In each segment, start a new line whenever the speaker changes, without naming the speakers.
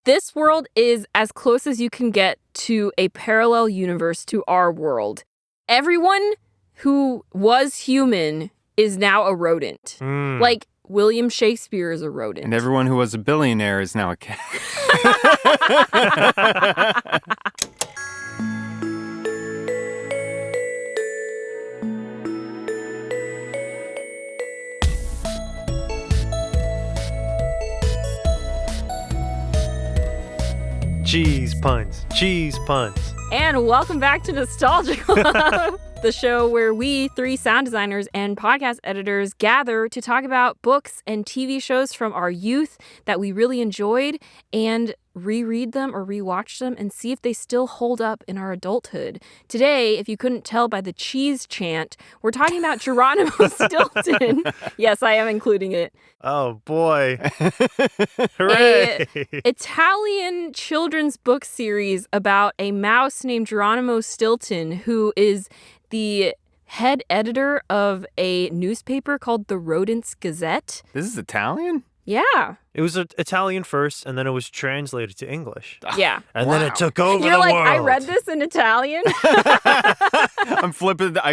This world is as close as you can get to a parallel universe to our world. Everyone who was human is now a rodent. Like, William Shakespeare is a rodent.
And everyone who was a billionaire is now a cat.
Cheese puns. Cheese puns.
And welcome back to Nostalgia Club, the show where we, three sound designers and podcast editors, gather to talk about books and TV shows from our youth that we really enjoyed and reread them or rewatch them and see if they still hold up in our adulthood. Today, if you couldn't tell by the cheese chant, we're talking about Geronimo Stilton. Yes, I am including it.
Oh, boy. Hooray!
Italian children's book series about a mouse named Geronimo Stilton, who is the head editor of a newspaper called the Rodents Gazette.
This is Italian?
Yeah.
It was Italian first, and then it was translated to English.
Yeah.
And then it took over
You're
the
like,
world.
I read this in Italian?
I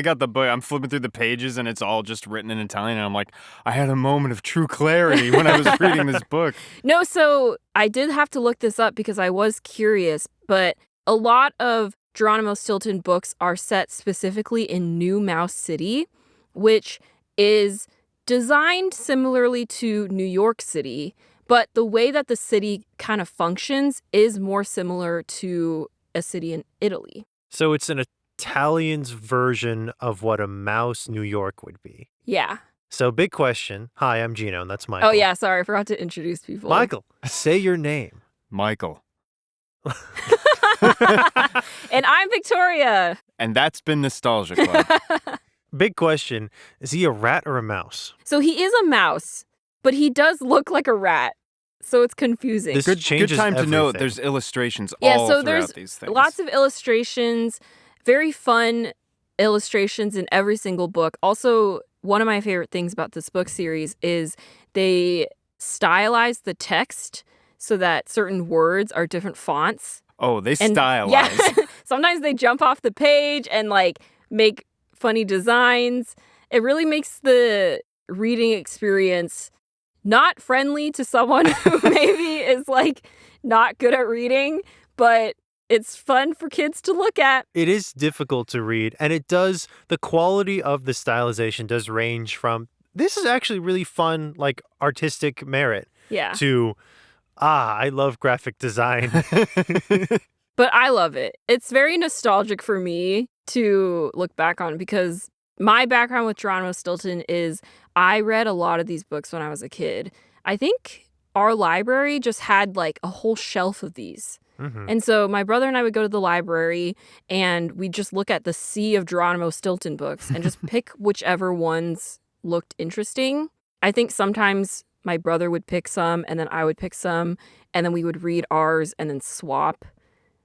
got the book. I'm flipping through the pages, and it's all just written in Italian. And I'm like, I had a moment of true clarity when I was reading this book.
No, so I did have to look this up because I was curious, but a lot of Geronimo Stilton books are set specifically in New Mouse City, which is designed similarly to New York City, but the way that the city kind of functions is more similar to a city in Italy.
So it's an Italian's version of what a mouse New York would be.
Yeah.
So big question. Hi, I'm Jino, and that's Michael.
Oh, yeah, sorry, I forgot to introduce people.
Michael, say your name.
Michael.
And I'm Victoria.
And that's been Nostalgia Club.
Big question. Is he a rat or a mouse?
So he is a mouse, but he does look like a rat. So it's confusing.
This
Good
changes
time to note
everything.
there's illustrations
Yeah,
all
so
throughout
there's
these things.
lots of illustrations, very fun illustrations in every single book. Also, one of my favorite things about this book series is they stylize the text so that certain words are different fonts.
Oh, they
And
stylize.
yeah, sometimes they jump off the page and like make funny designs. It really makes the reading experience not friendly to someone who maybe is like not good at reading, but it's fun for kids to look at.
It is difficult to read, and the quality of the stylization does range from, this is actually really fun, like artistic merit,
Yeah.
to, I love graphic design.
But I love it. It's very nostalgic for me to look back on because my background with Geronimo Stilton is I read a lot of these books when I was a kid. I think our library just had like a whole shelf of these.
Mm-hmm.
And so my brother and I would go to the library and we'd just look at the sea of Geronimo Stilton books and just pick whichever ones looked interesting. I think sometimes my brother would pick some and then I would pick some and then we would read ours and then swap.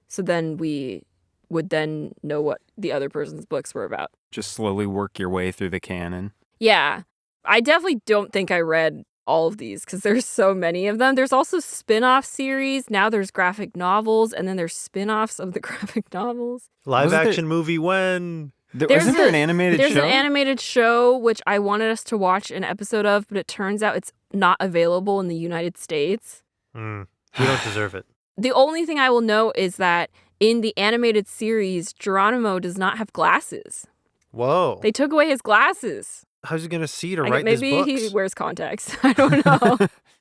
So then we would then know what the other person's books were about.
Just slowly work your way through the canon.
Yeah. I definitely don't think I read all of these because there's so many of them. There's also spin-off series. Now there's graphic novels and then there's spin-offs of the graphic novels.
Live
Wasn't
action movie when?
Wasn't there an animated
There's
show?
an animated show which I wanted us to watch an episode of, but it turns out it's not available in the United States.
We don't deserve it.
The only thing I will know is that in the animated series, Geronimo does not have glasses.
Whoa.
They took away his glasses.
How's he going to see to
I
write
guess
these
maybe
books?
he wears contacts. I don't know.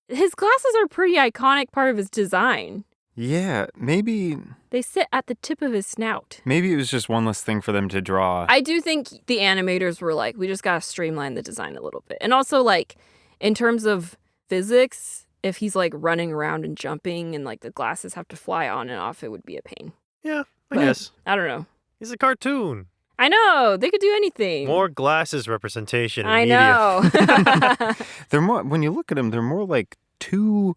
His glasses are a pretty iconic part of his design.
Yeah, maybe
They sit at the tip of his snout.
it was just one less thing for them to draw.
I do think the animators were like, we just got to streamline the design a little bit. And also, like, in terms of physics, if he's, like, running around and jumping and, like, the glasses have to fly on and off, it would be a pain.
Yeah, I
But
guess.
I don't know.
He's a cartoon.
I know. They could do anything.
More glasses representation in
I
media.
know.
They're more, when you look at them, they're more like two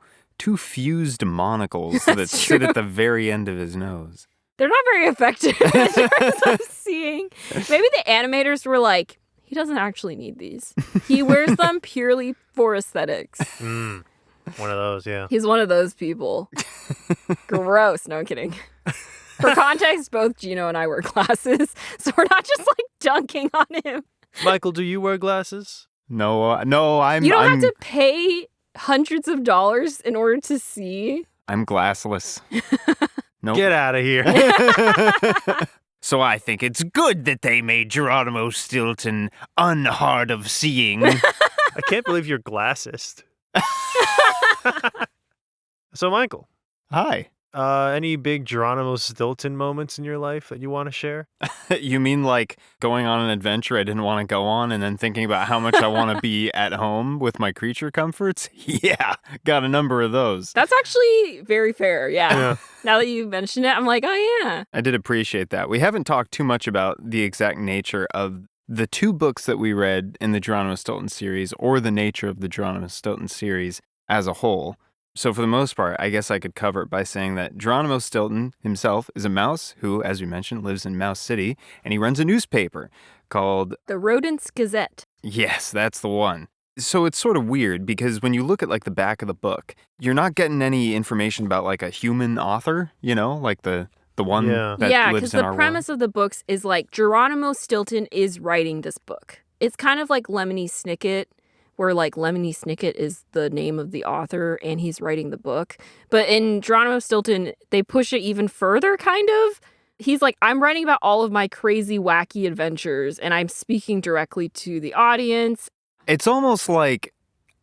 fused monocles that
That's
sit
true.
at the very end of his nose.
They're not very effective in terms of seeing. Maybe the animators were like, he doesn't actually need these. He wears them purely for aesthetics.
One of those, yeah.
He's one of those people. Gross. No, I'm kidding. For context, both Jino and I wear glasses, so we're not just like dunking on him.
Michael, do you wear glasses?
No, I'm.
You don't
I'm,
have to pay hundreds of dollars in order to see.
I'm glassless. Nope.
Get out of here.
So I think it's good that they made Geronimo Stilton unhard of seeing.
I can't believe you're glassist. So, Michael.
Hi.
Any big Geronimo Stilton moments in your life that you want to share?
You mean like going on an adventure I didn't want to go on and then thinking about how much I want to be at home with my creature comforts? Yeah, got a number of those.
That's actually very fair.
Yeah.
Now that you mention it, I'm like, oh, yeah.
I did appreciate that. We haven't talked too much about the exact nature of the 2 books that we read in the Geronimo Stilton series or the nature of the Geronimo Stilton series as a whole. So for the most part, I guess I could cover it by saying that Geronimo Stilton himself is a mouse who, as we mentioned, lives in Mouse City, and he runs a newspaper called...
The Rodents Gazette.
Yes, that's the one. So it's sort of weird because when you look at like the back of the book, you're not getting any information about like a human author, you know, like the one that
Yeah,
lives
because
in
the
our
premise of the books is like Geronimo Stilton is writing this book. It's kind of like Lemony Snicket, where like Lemony Snicket is the name of the author and he's writing the book. But in Geronimo Stilton, they push it even further, kind of. He's like, I'm writing about all of my crazy, wacky adventures, and I'm speaking directly to the audience.
It's almost like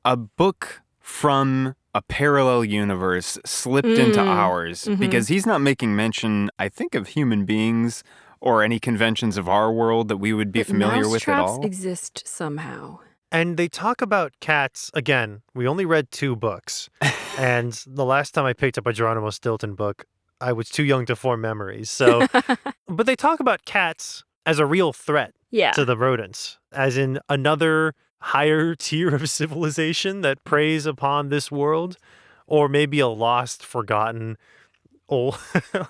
a book from a parallel universe slipped into ours because he's not making mention, I think, of human beings or any conventions of our world that we would be familiar with at all.
Mousetraps exist somehow.
And they talk about cats. Again, we only read 2 books. And the last time I picked up a Geronimo Stilton book, I was too young to form memories. So, but they talk about cats as a real threat to the rodents, as in another higher tier of civilization that preys upon this world, or maybe a lost, forgotten old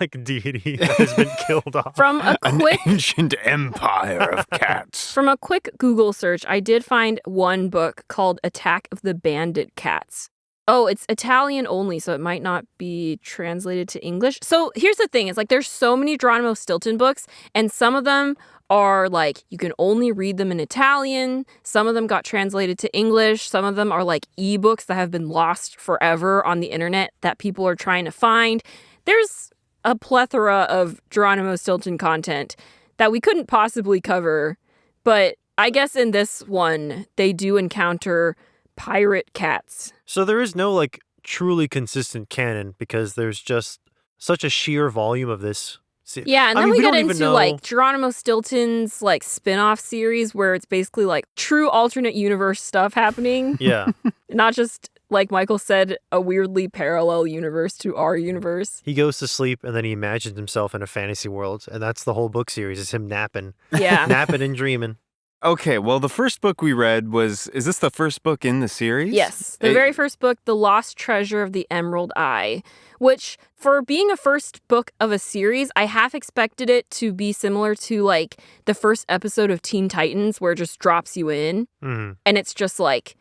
like deity that has been killed off.
From a quick
An ancient empire of cats.
From a quick Google search, I did find one book called Attack of the Bandit Cats. Oh, it's Italian only, so it might not be translated to English. So here's the thing. It's like there's so many Geronimo Stilton books, and some of them are like you can only read them in Italian. Some of them got translated to English. Some of them are like ebooks that have been lost forever on the internet that people are trying to find. There's a plethora of Geronimo Stilton content that we couldn't possibly cover, but I guess in this one, they do encounter pirate cats.
So there is no like truly consistent canon because there's just such a sheer volume of this.
Yeah, and then
we
we get
don't even
into
know...
like Geronimo Stilton's like spin-off series where it's basically like true alternate universe stuff happening.
Yeah.
Not just, like Michael said, a weirdly parallel universe to our universe.
He goes to sleep and then he imagines himself in a fantasy world, and that's the whole book series, is him napping.
Yeah.
Napping and dreaming.
Okay, well, the first book we read was... Is this the first book in the series?
Yes. The very first book, The Lost Treasure of the Emerald Eye, which, for being a first book of a series, I half expected it to be similar to, like, the first episode of Teen Titans, where it just drops you in.
Mm-hmm.
And it's just like,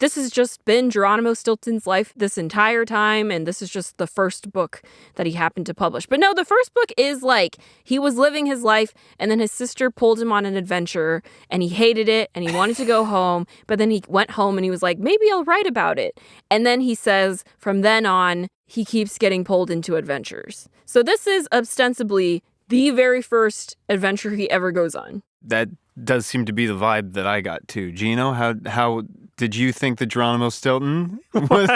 this has just been Geronimo Stilton's life this entire time, and this is just the first book that he happened to publish. But no, the first book is like, he was living his life, and then his sister pulled him on an adventure, and he hated it, and he wanted to go home, but then he went home, and he was like, maybe I'll write about it. And then he says, from then on, he keeps getting pulled into adventures. So this is ostensibly the very first adventure he ever goes on.
That does seem to be the vibe that I got too. Gino, how did you think the Geronimo Stilton was?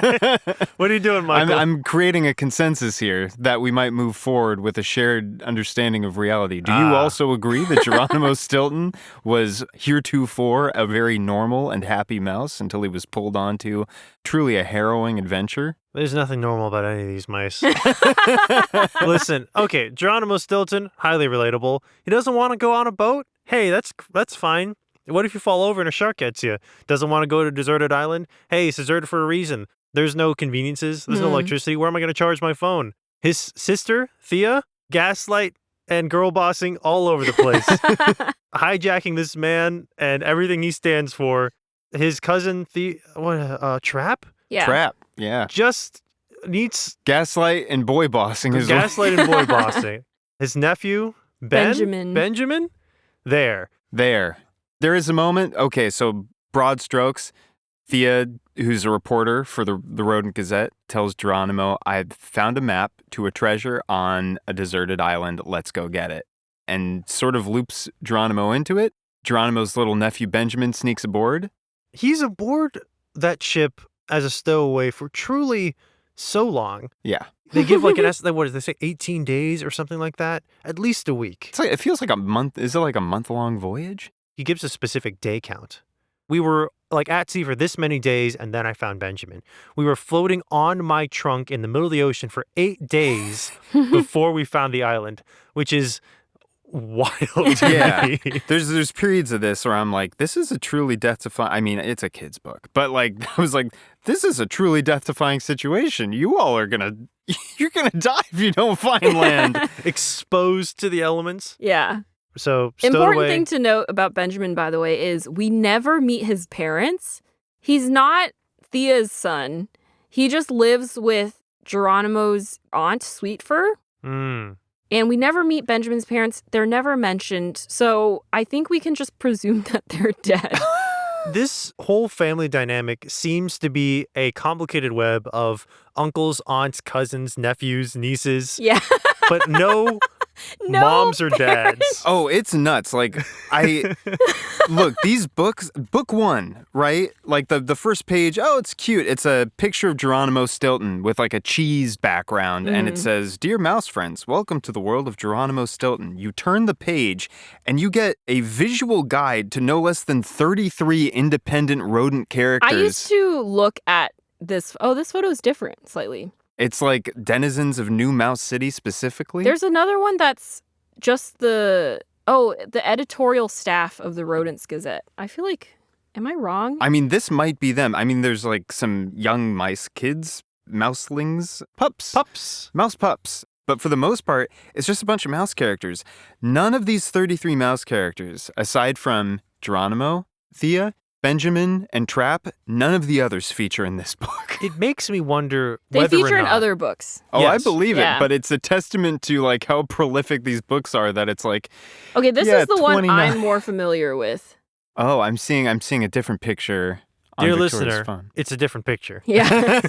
What are you doing, Michael?
I'm creating a consensus here that we might move forward with a shared understanding of reality. Do you also agree that Geronimo Stilton was heretofore a very normal and happy mouse until he was pulled onto truly a harrowing adventure?
There's nothing normal about any of these mice. Listen, okay, Geronimo Stilton, highly relatable. He doesn't want to go on a boat? Hey, that's fine. What if you fall over and a shark gets you? Doesn't want to go to a deserted island? Hey, it's deserted for a reason. There's no conveniences. There's no electricity. Where am I going to charge my phone? His sister, Thea, gaslight and girl bossing all over the place. Hijacking this man and everything he stands for. His cousin, Trap?
Yeah.
Trap. Yeah.
Just needs
Gaslight and boy bossing is
gaslight and boy bossing. His nephew,
Benjamin.
There.
There is a moment. Okay, so broad strokes. Thea, who's a reporter for the Rodent Gazette, tells Geronimo, I've found a map to a treasure on a deserted island. Let's go get it. And sort of loops Geronimo into it. Geronimo's little nephew Benjamin sneaks aboard.
He's aboard that ship as a stowaway for truly so long.
Yeah.
They give like an estimate, what did they say, 18 days or something like that? At least a week.
It's like, it feels like a month. Is it like a month-long voyage?
He gives a specific day count. We were like at sea for this many days, and then I found Benjamin. We were floating on my trunk in the middle of the ocean for 8 days before we found the island, which is wild to me.
There's periods of this where I'm like, this is a truly death-defying... I mean, it's a kid's book. But like, I was like, this is a truly death-defying situation. You all are you're gonna die if you don't find land.
Exposed to the elements.
Yeah.
So,
important thing to note about Benjamin, by the way, is we never meet his parents. He's not Thea's son. He just lives with Geronimo's aunt, Sweetfur. And we never meet Benjamin's parents. They're never mentioned. So I think we can just presume that they're dead.
This whole family dynamic seems to be a complicated web of uncles, aunts, cousins, nephews, nieces.
Yeah.
But no moms or dads.
Oh, it's nuts. Like, look, these books, book one, right? Like the first page, oh, it's cute. It's a picture of Geronimo Stilton with like a cheese background. And it says, Dear mouse friends, welcome to the world of Geronimo Stilton. You turn the page and you get a visual guide to no less than 33 independent rodent characters.
I used to look at this. Oh, this photo is different slightly.
It's like denizens of New Mouse City specifically.
There's another one that's just the editorial staff of the Rodents Gazette. I feel like, am I wrong?
I mean, this might be them. I mean, there's like some young mice kids, mouselings, mouse pups. But for the most part, it's just a bunch of mouse characters. None of these 33 mouse characters, aside from Geronimo, Thea, Benjamin, and Trap, none of the others feature in this book.
It makes me wonder
they
whether
feature
or
in
not.
other books.
Oh,
Yes.
I believe
Yeah.
it, but it's a testament to like how prolific these books are that it's like,
Okay, this
yeah,
is the one
29.
I'm more familiar with.
oh, I'm seeing a different picture on
Dear
Victoria's
listener,
phone.
it's a different picture.
Yeah.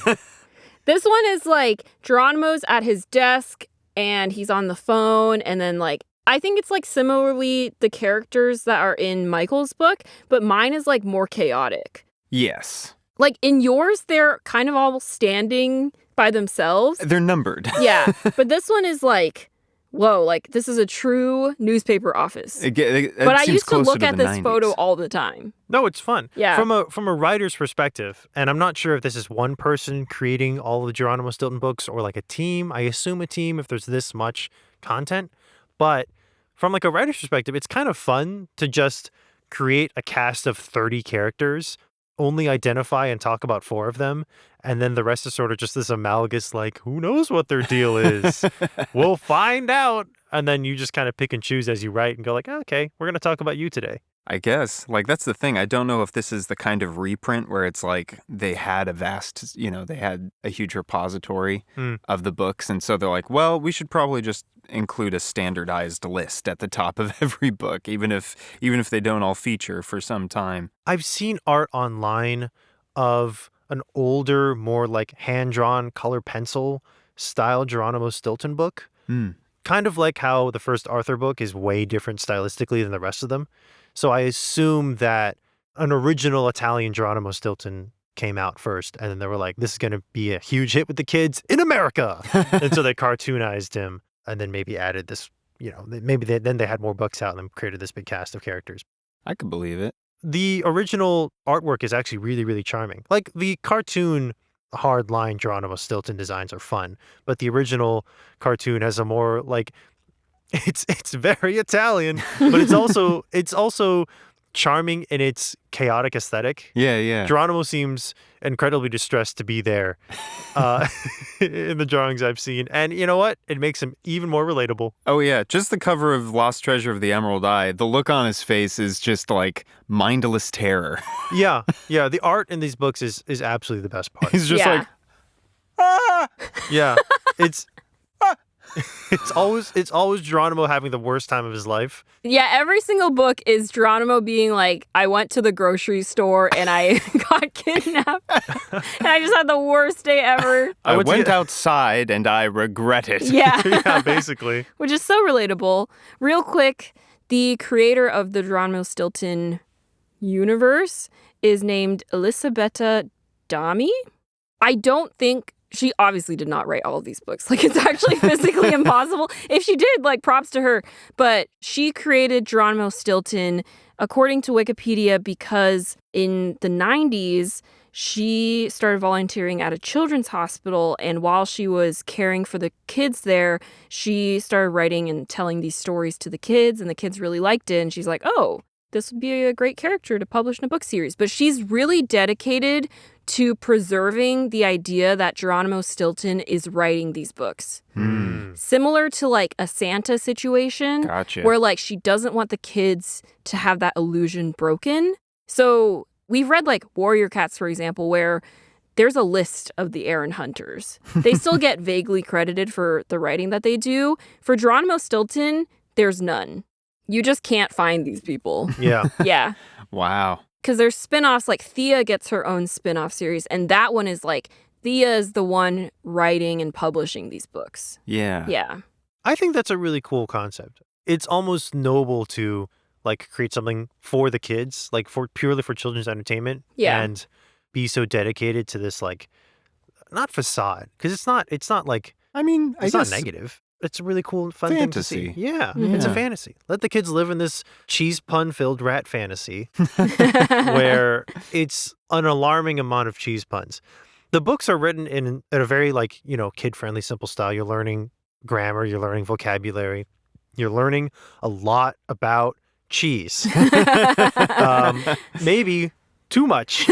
This one is like Geronimo's at his desk and he's on the phone, and then like I think it's like similarly the characters that are in Michael's book, but mine is like more chaotic.
Yes.
Like in yours, they're kind of all standing by themselves.
They're numbered.
Yeah, but this one is like, whoa, like this is a true newspaper office. But I used to look at this photo all the time.
No, it's fun.
Yeah.
From a writer's perspective, and I'm not sure if this is one person creating all of the Geronimo Stilton books or like a team. I assume a team if there's this much content. But from like a writer's perspective, it's kind of fun to just create a cast of 30 characters, only identify and talk about 4 of them, and then the rest is sort of just this amalgamous, like, who knows what their deal is? We'll find out. And then you just kind of pick and choose as you write and go like, okay, we're going to talk about you today.
I guess. Like, that's the thing. I don't know if this is the kind of reprint where it's like they had a vast, they had a huge repository of the books. And so they're like, well, we should probably just include a standardized list at the top of every book, even if they don't all feature for some time.
I've seen art online of an older, more like hand-drawn color pencil style Geronimo Stilton book. Kind of like how the first Arthur book is way different stylistically than the rest of them. So I assume that an original Italian Geronimo Stilton came out first, and then they were like, this is going to be a huge hit with the kids in America. And so they cartoonized him and then maybe added this, then they had more books out and then created this big cast of characters.
I could believe it.
The original artwork is actually really, really charming. Like the cartoon hard-line Geronimo Stilton designs are fun, but the original cartoon has a more like it's very Italian, but it's also charming in its chaotic aesthetic.
Yeah.
Geronimo seems incredibly distressed to be there in the drawings I've seen. And you know what? It makes him even more relatable.
Oh, yeah. Just the cover of Lost Treasure of the Emerald Eye, the look on his face is just like mindless terror.
Yeah. The art in these books is absolutely the best part.
He's just like, Ah!
Yeah. It's it's always Geronimo having the worst time of his life.
Yeah, every single book is Geronimo being like, I went to the grocery store and I got kidnapped. And I just had the worst day ever.
I went outside and I regret it.
Yeah.
Yeah, basically.
Which is so relatable. Real quick, the creator of the Geronimo Stilton universe is named Elisabetta Dami. I don't think she obviously did not write all of these books. Like, it's actually physically impossible. If she did, like, props to her. But she created Geronimo Stilton, according to Wikipedia, because in the 90s, she started volunteering at a children's hospital. And while she was caring for the kids there, she started writing and telling these stories to the kids. And the kids really liked it. And she's like, oh, this would be a great character to publish in a book series. But she's really dedicated to preserving the idea that Geronimo Stilton is writing these books. Similar to like a Santa situation,
Gotcha.
where like she doesn't want the kids to have that illusion broken. So we've read like Warrior Cats, for example, where there's a list of the Aaron Hunters. They still get vaguely credited for the writing that they do. For Geronimo Stilton, there's none. You just can't find these people.
Yeah.
Yeah.
Wow.
Because there's spin-offs, like Thea gets her own spin-off series, and that one is like, Thea is the one writing and publishing these books.
Yeah.
Yeah.
I think that's a really cool concept. It's almost noble to like create something for the kids, like for purely for children's entertainment.
Yeah.
And be so dedicated to this like not facade. Because it's not like
I mean, I
it's
guess
not negative. It's a really cool and fun
fantasy.
thing to see. Yeah,
Mhm.
it's a
Yeah.
fantasy. Let the kids live in this cheese pun-filled rat fantasy where it's an alarming amount of cheese puns. The books are written in a very like, kid-friendly, simple style. You're learning grammar, you're learning vocabulary, you're learning a lot about cheese. Maybe too much.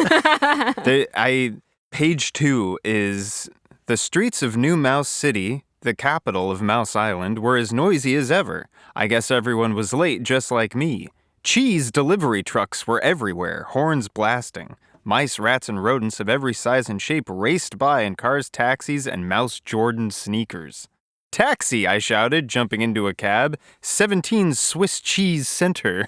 Page 2 is the streets of New Mouse City, the capital of Mouse Island, were as noisy as ever. I guess everyone was late just like me. Cheese delivery trucks were everywhere, horns blasting. Mice, rats, and rodents of every size and shape raced by in cars, taxis, and Mouse Jordan sneakers. Taxi, I shouted, jumping into a cab. 17 Swiss cheese center.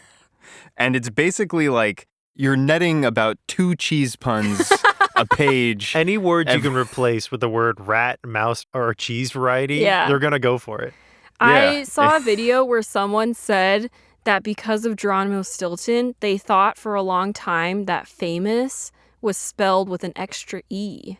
And it's basically like you're netting about 2 cheese puns a page.
Any word you can replace with the word rat, mouse, or cheese variety,
Yeah.
they're going to go for it.
I
Yeah.
saw a video where someone said that because of Geronimo Stilton, they thought for a long time that famous was spelled with an extra E.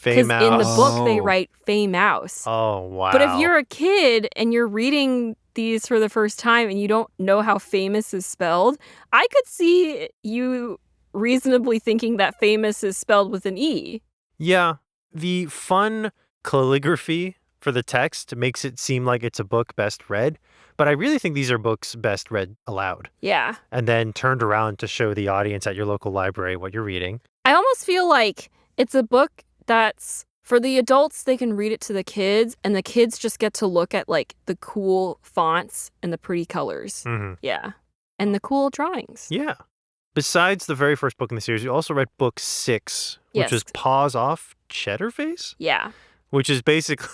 Because
Famouse.
in the book, they
Oh.
write Famouse.
Oh, wow.
But if you're a kid and you're reading these for the first time and you don't know how famous is spelled, I could see you reasonably thinking that famous is spelled with an E.
Yeah, the fun calligraphy for the text makes it seem like it's a book best read, but I really think these are books best read aloud
Yeah.
and then turned around to show the audience at your local library what you're reading.
I almost feel like it's a book that's for the adults, they can read it to the kids, and the kids just get to look at like the cool fonts and the pretty colors.
Mm-hmm.
Yeah. And the cool drawings.
Yeah. Besides the very first book in the series, we also read book 6, which
Yes.
was Paws Off Cheddar Face,
Yeah.
which is basically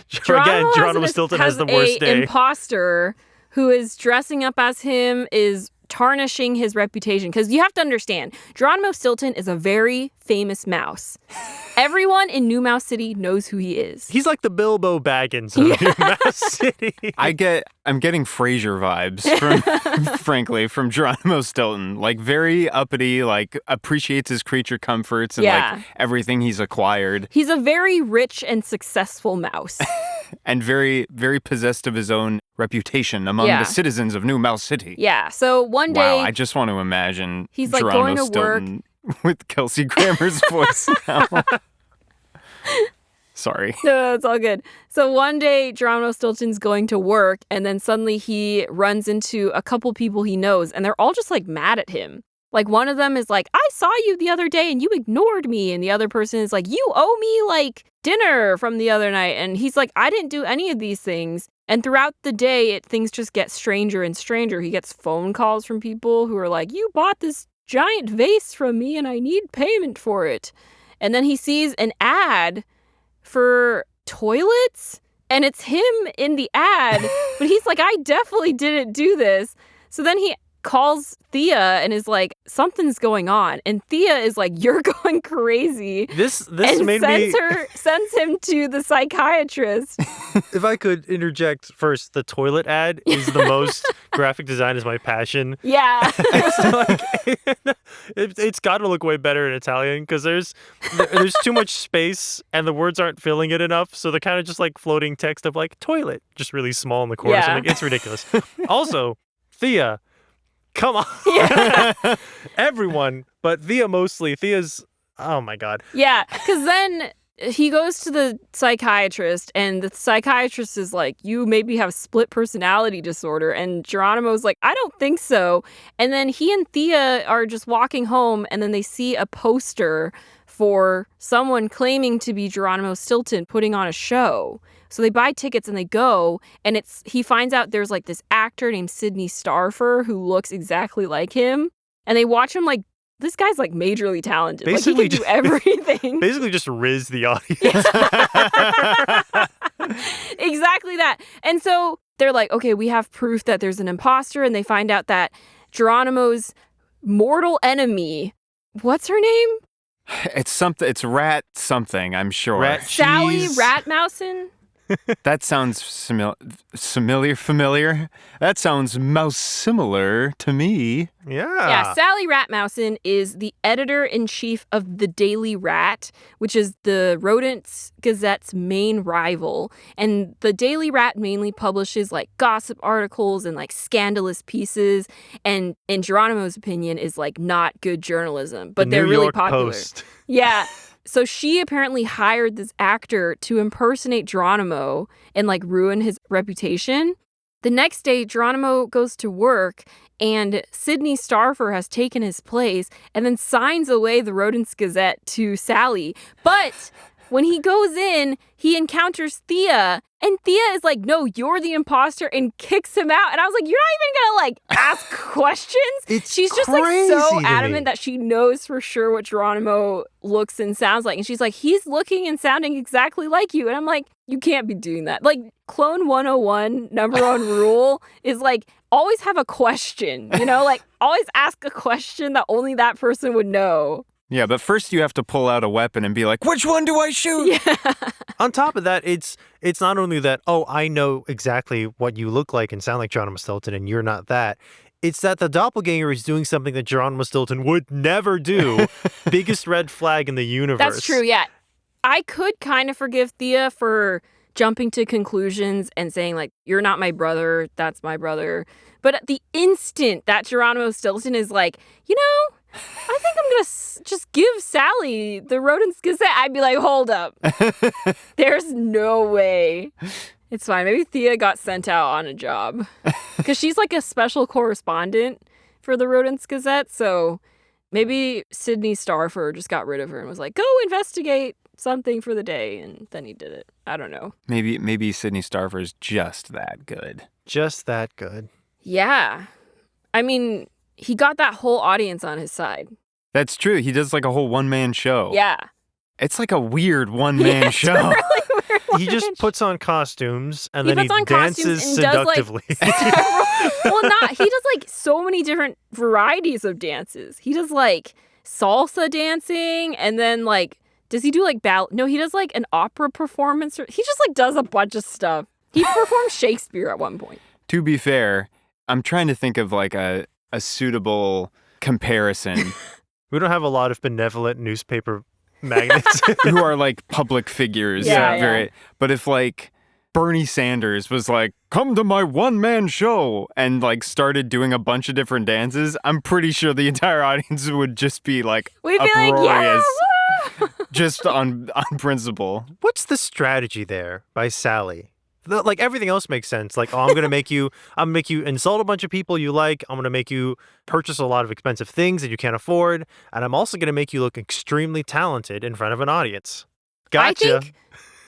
Geronimo
Geronimo Stilton has the worst day.
Imposter who is dressing up as him is tarnishing his reputation. Because you have to understand, Geronimo Stilton is a very famous mouse. Everyone in New Mouse City knows who he is.
He's like the Bilbo Baggins of New Mouse City.
I'm getting Frasier vibes from, frankly, from Geronimo Stilton. Like very uppity, like appreciates his creature comforts and
Yeah.
like everything he's acquired,
He's a very rich and successful mouse.
and very, very possessed of his own reputation among
Yeah.
the citizens of New Mouse City.
Yeah. So one day,
Wow, I just want to imagine
he's, like,
Geronimo
going to
Stilton with Kelsey Grammer's voice now. Sorry.
no, it's all good. So one day, Geronimo Stilton's going to work, and then suddenly he runs into a couple people he knows, and they're all just like mad at him. Like one of them is like, I saw you the other day and you ignored me. And the other person is like, you owe me like dinner from the other night. And he's like, I didn't do any of these things. And throughout the day, things just get stranger and stranger. He gets phone calls from people who are like, you bought this giant vase from me and I need payment for it. And then he sees an ad for toilets, and it's him in the ad, but he's like, I definitely didn't do this. So then he calls Thea and is like, something's going on. And Thea is like, you're going crazy.
This
and
made me...
sends him to the psychiatrist.
If I could interject first, the toilet ad is the most graphic design is my passion.
Yeah.
It's got to look way better in Italian because there's too much space and the words aren't filling it enough. So they're kind of just like floating text of like toilet, just really small in the corner.
Yeah.
So I'm like, it's ridiculous. Also, Thea, come on.
Yeah.
Everyone, but Thea mostly. Thea's, oh my God.
Yeah, because then he goes to the psychiatrist, and the psychiatrist is like, you maybe have split personality disorder. And Geronimo's like, I don't think so. And then he and Thea are just walking home, and then they see a poster for someone claiming to be Geronimo Stilton putting on a show. So they buy tickets and they go, and he finds out there's like this actor named Sydney Starfer who looks exactly like him. And they watch him like, this guy's like majorly talented.
Basically,
like he can do everything.
Basically just riz the audience.
Exactly that. And so they're like, okay, we have proof that there's an imposter. And they find out that Geronimo's mortal enemy, what's her name?
It's something. It's rat something, I'm sure.
Rat
Sally
cheese.
Ratmousin?
That sounds familiar. That sounds mouse similar to me.
Yeah, Sally Ratmousin is the editor-in-chief of The Daily Rat, which is the Rodents Gazette's main rival. And The Daily Rat mainly publishes like gossip articles and like scandalous pieces, and in Geronimo's opinion is like not good journalism, but they're really popular.
Post.
Yeah. So she apparently hired this actor to impersonate Geronimo and like ruin his reputation. The next day, Geronimo goes to work and Sydney Starfer has taken his place and then signs away the Rodents Gazette to Sally. But when he goes in, he encounters Thea, and Thea is like, no, you're the imposter, and kicks him out. And I was like, you're not even gonna like ask questions? She's just like so adamant that she knows for sure what Geronimo looks and sounds like. And she's like, he's looking and sounding exactly like you. And I'm like, you can't be doing that. Like, Clone 101, number one rule is like, always have a question, you know? Like, always ask a question that only that person would know.
Yeah, but first you have to pull out a weapon and be like, which one do I shoot?
Yeah.
On top of that, it's not only that, oh, I know exactly what you look like and sound like Geronimo Stilton and you're not that. It's that the doppelganger is doing something that Geronimo Stilton would never do. Biggest red flag in the universe.
That's true, yeah. I could kind of forgive Thea for jumping to conclusions and saying, like, you're not my brother, that's my brother. But at the instant that Geronimo Stilton is like, you know, I think I'm going to just give Sally the Rodents Gazette, I'd be like, hold up. There's no way. It's fine. Maybe Thea got sent out on a job. Because she's like a special correspondent for the Rodents Gazette. So maybe Sydney Starfer just got rid of her and was like, go investigate something for the day. And then he did it. I don't know.
Maybe Sydney Starfer's just that good.
Just that good.
Yeah. I mean, he got that whole audience on his side.
That's true. He does like a whole one-man show.
Yeah.
It's like a weird one-man show.
Really weird
He just puts on costumes and
he
then
puts
he
on
dances
costumes and
seductively.
He does like so many different varieties of dances. He does like salsa dancing, and then like, does he do like ballet? No, he does like an opera performance. He just like does a bunch of stuff. He performed Shakespeare at one point.
To be fair, I'm trying to think of like a suitable comparison.
We don't have a lot of benevolent newspaper magnates
who are like public figures.
Yeah.
But if like Bernie Sanders was like, come to my one-man show and like started doing a bunch of different dances, I'm pretty sure the entire audience would just be like
We'd be
uproarious.
like, yeah, woo!
Just on principle.
What's the strategy there by Sally? Like everything else makes sense. Like, oh, I'm gonna make you insult a bunch of people you like. I'm gonna make you purchase a lot of expensive things that you can't afford, and I'm also gonna make you look extremely talented in front of an audience. Gotcha.
I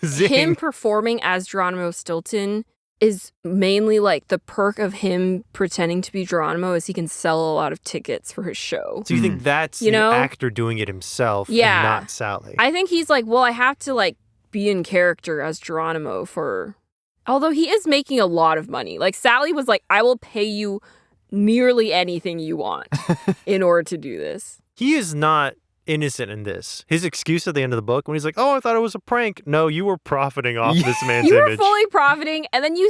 think him performing as Geronimo Stilton is mainly like the perk of him pretending to be Geronimo is he can sell a lot of tickets for his show.
So you think that's
You
the
know?
actor doing it himself
Yeah.
and not Sally?
I think he's like, well, I have to like be in character as Geronimo for... Although he is making a lot of money. Like Sally was like, I will pay you nearly anything you want in order to do this.
He is not innocent in this. His excuse at the end of the book when he's like, oh, I thought it was a prank. No, you were profiting off this man's
You were
image.
fully profiting, and then you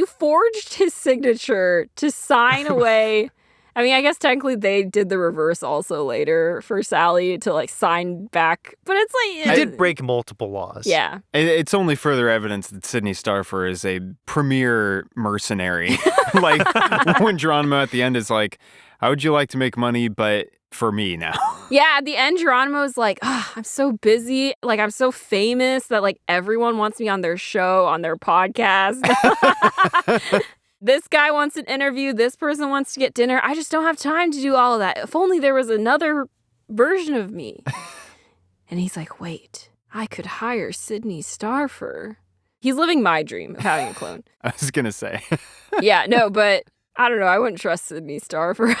forged his signature to sign away. I mean, I guess technically they did the reverse also later for Sally to like sign back, but it's like
He did break multiple laws.
Yeah.
It's only further evidence that Sydney Starfer is a premier mercenary. Like when Geronimo at the end is like, how would you like to make money, but for me now?
Yeah, at the end, Geronimo's like, I'm so busy. Like, I'm so famous that like everyone wants me on their show, on their podcast. This guy wants an interview. This person wants to get dinner. I just don't have time to do all of that. If only there was another version of me. And he's like, wait, I could hire Sydney Starfer. He's living my dream of having a clone.
I was going to say.
Yeah, no, but I don't know. I wouldn't trust Sydney Starfer.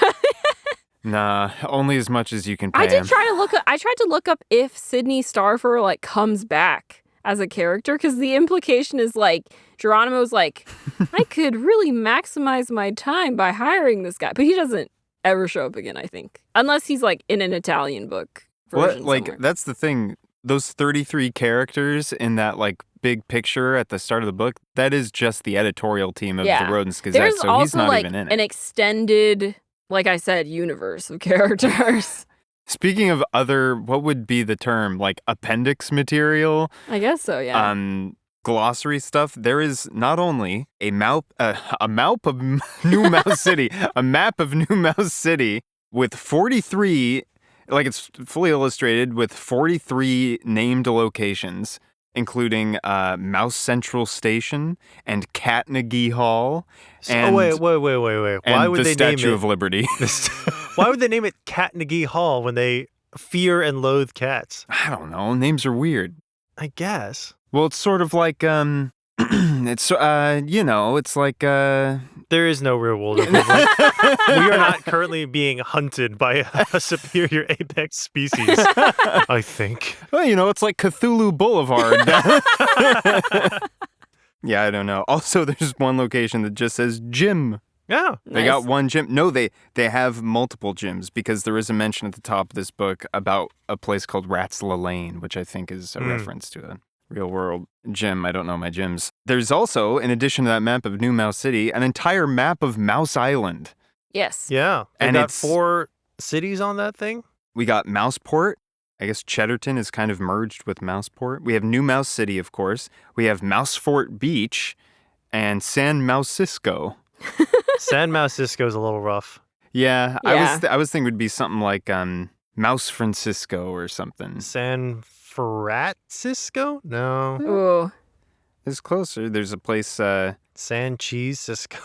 Nah, only as much as you can pay
I did
him.
try to look up. I tried to look up if Sydney Starfer like comes back as a character, because the implication is like Geronimo's like, I could really maximize my time by hiring this guy, but he doesn't ever show up again. I think unless he's like in an Italian book version
Like
somewhere.
that's the thing. Those 33 characters in that like big picture at the start of the book, that is just the editorial team of
Yeah.
the Rodents Gazette,
There's
so
also
he's not
like
even in it.
an extended, like I said, universe of characters.
Speaking of other, what would be the term? Like appendix material?
I guess so. Yeah.
Glossary stuff. There is not only a map of New Mouse City, a map of New Mouse City with 43, like it's fully illustrated with 43 named locations, including Mouse Central Station and Katnagi Hall. And,
wait. Why
and
would
the
they
Statue
name
of Liberty.
Why would they name it Katnagi Hall when they fear and loathe cats?
I don't know. Names are weird.
I guess.
Well, it's sort of like it's it's like
There is no real world equivalent. We are not currently being hunted by a superior apex species, I think.
well, it's like Cthulhu Boulevard. Yeah, I don't know. Also, there's one location that just says gym.
Yeah.
They got one gym. No, they have multiple gyms because there is a mention at the top of this book about a place called Ratsla Lane, which I think is a reference to a real world gym. I don't know my gyms. There's also, in addition to that map of New Mouse City, an entire map of Mouse Island.
Yes.
Yeah. They
And
got
it's-
4 cities on that thing?
We got Mouseport. I guess Cheddarton is kind of merged with Mouseport. We have New Mouse City, of course. We have Mousefort Beach and San Mousisco.
San Mousisco is a little rough.
Yeah,
Yeah.
I was thinking it would be something like Mouse Francisco or something.
San Francisco? No.
Ooh.
It's closer. There's a place.
San Cheese Cisco.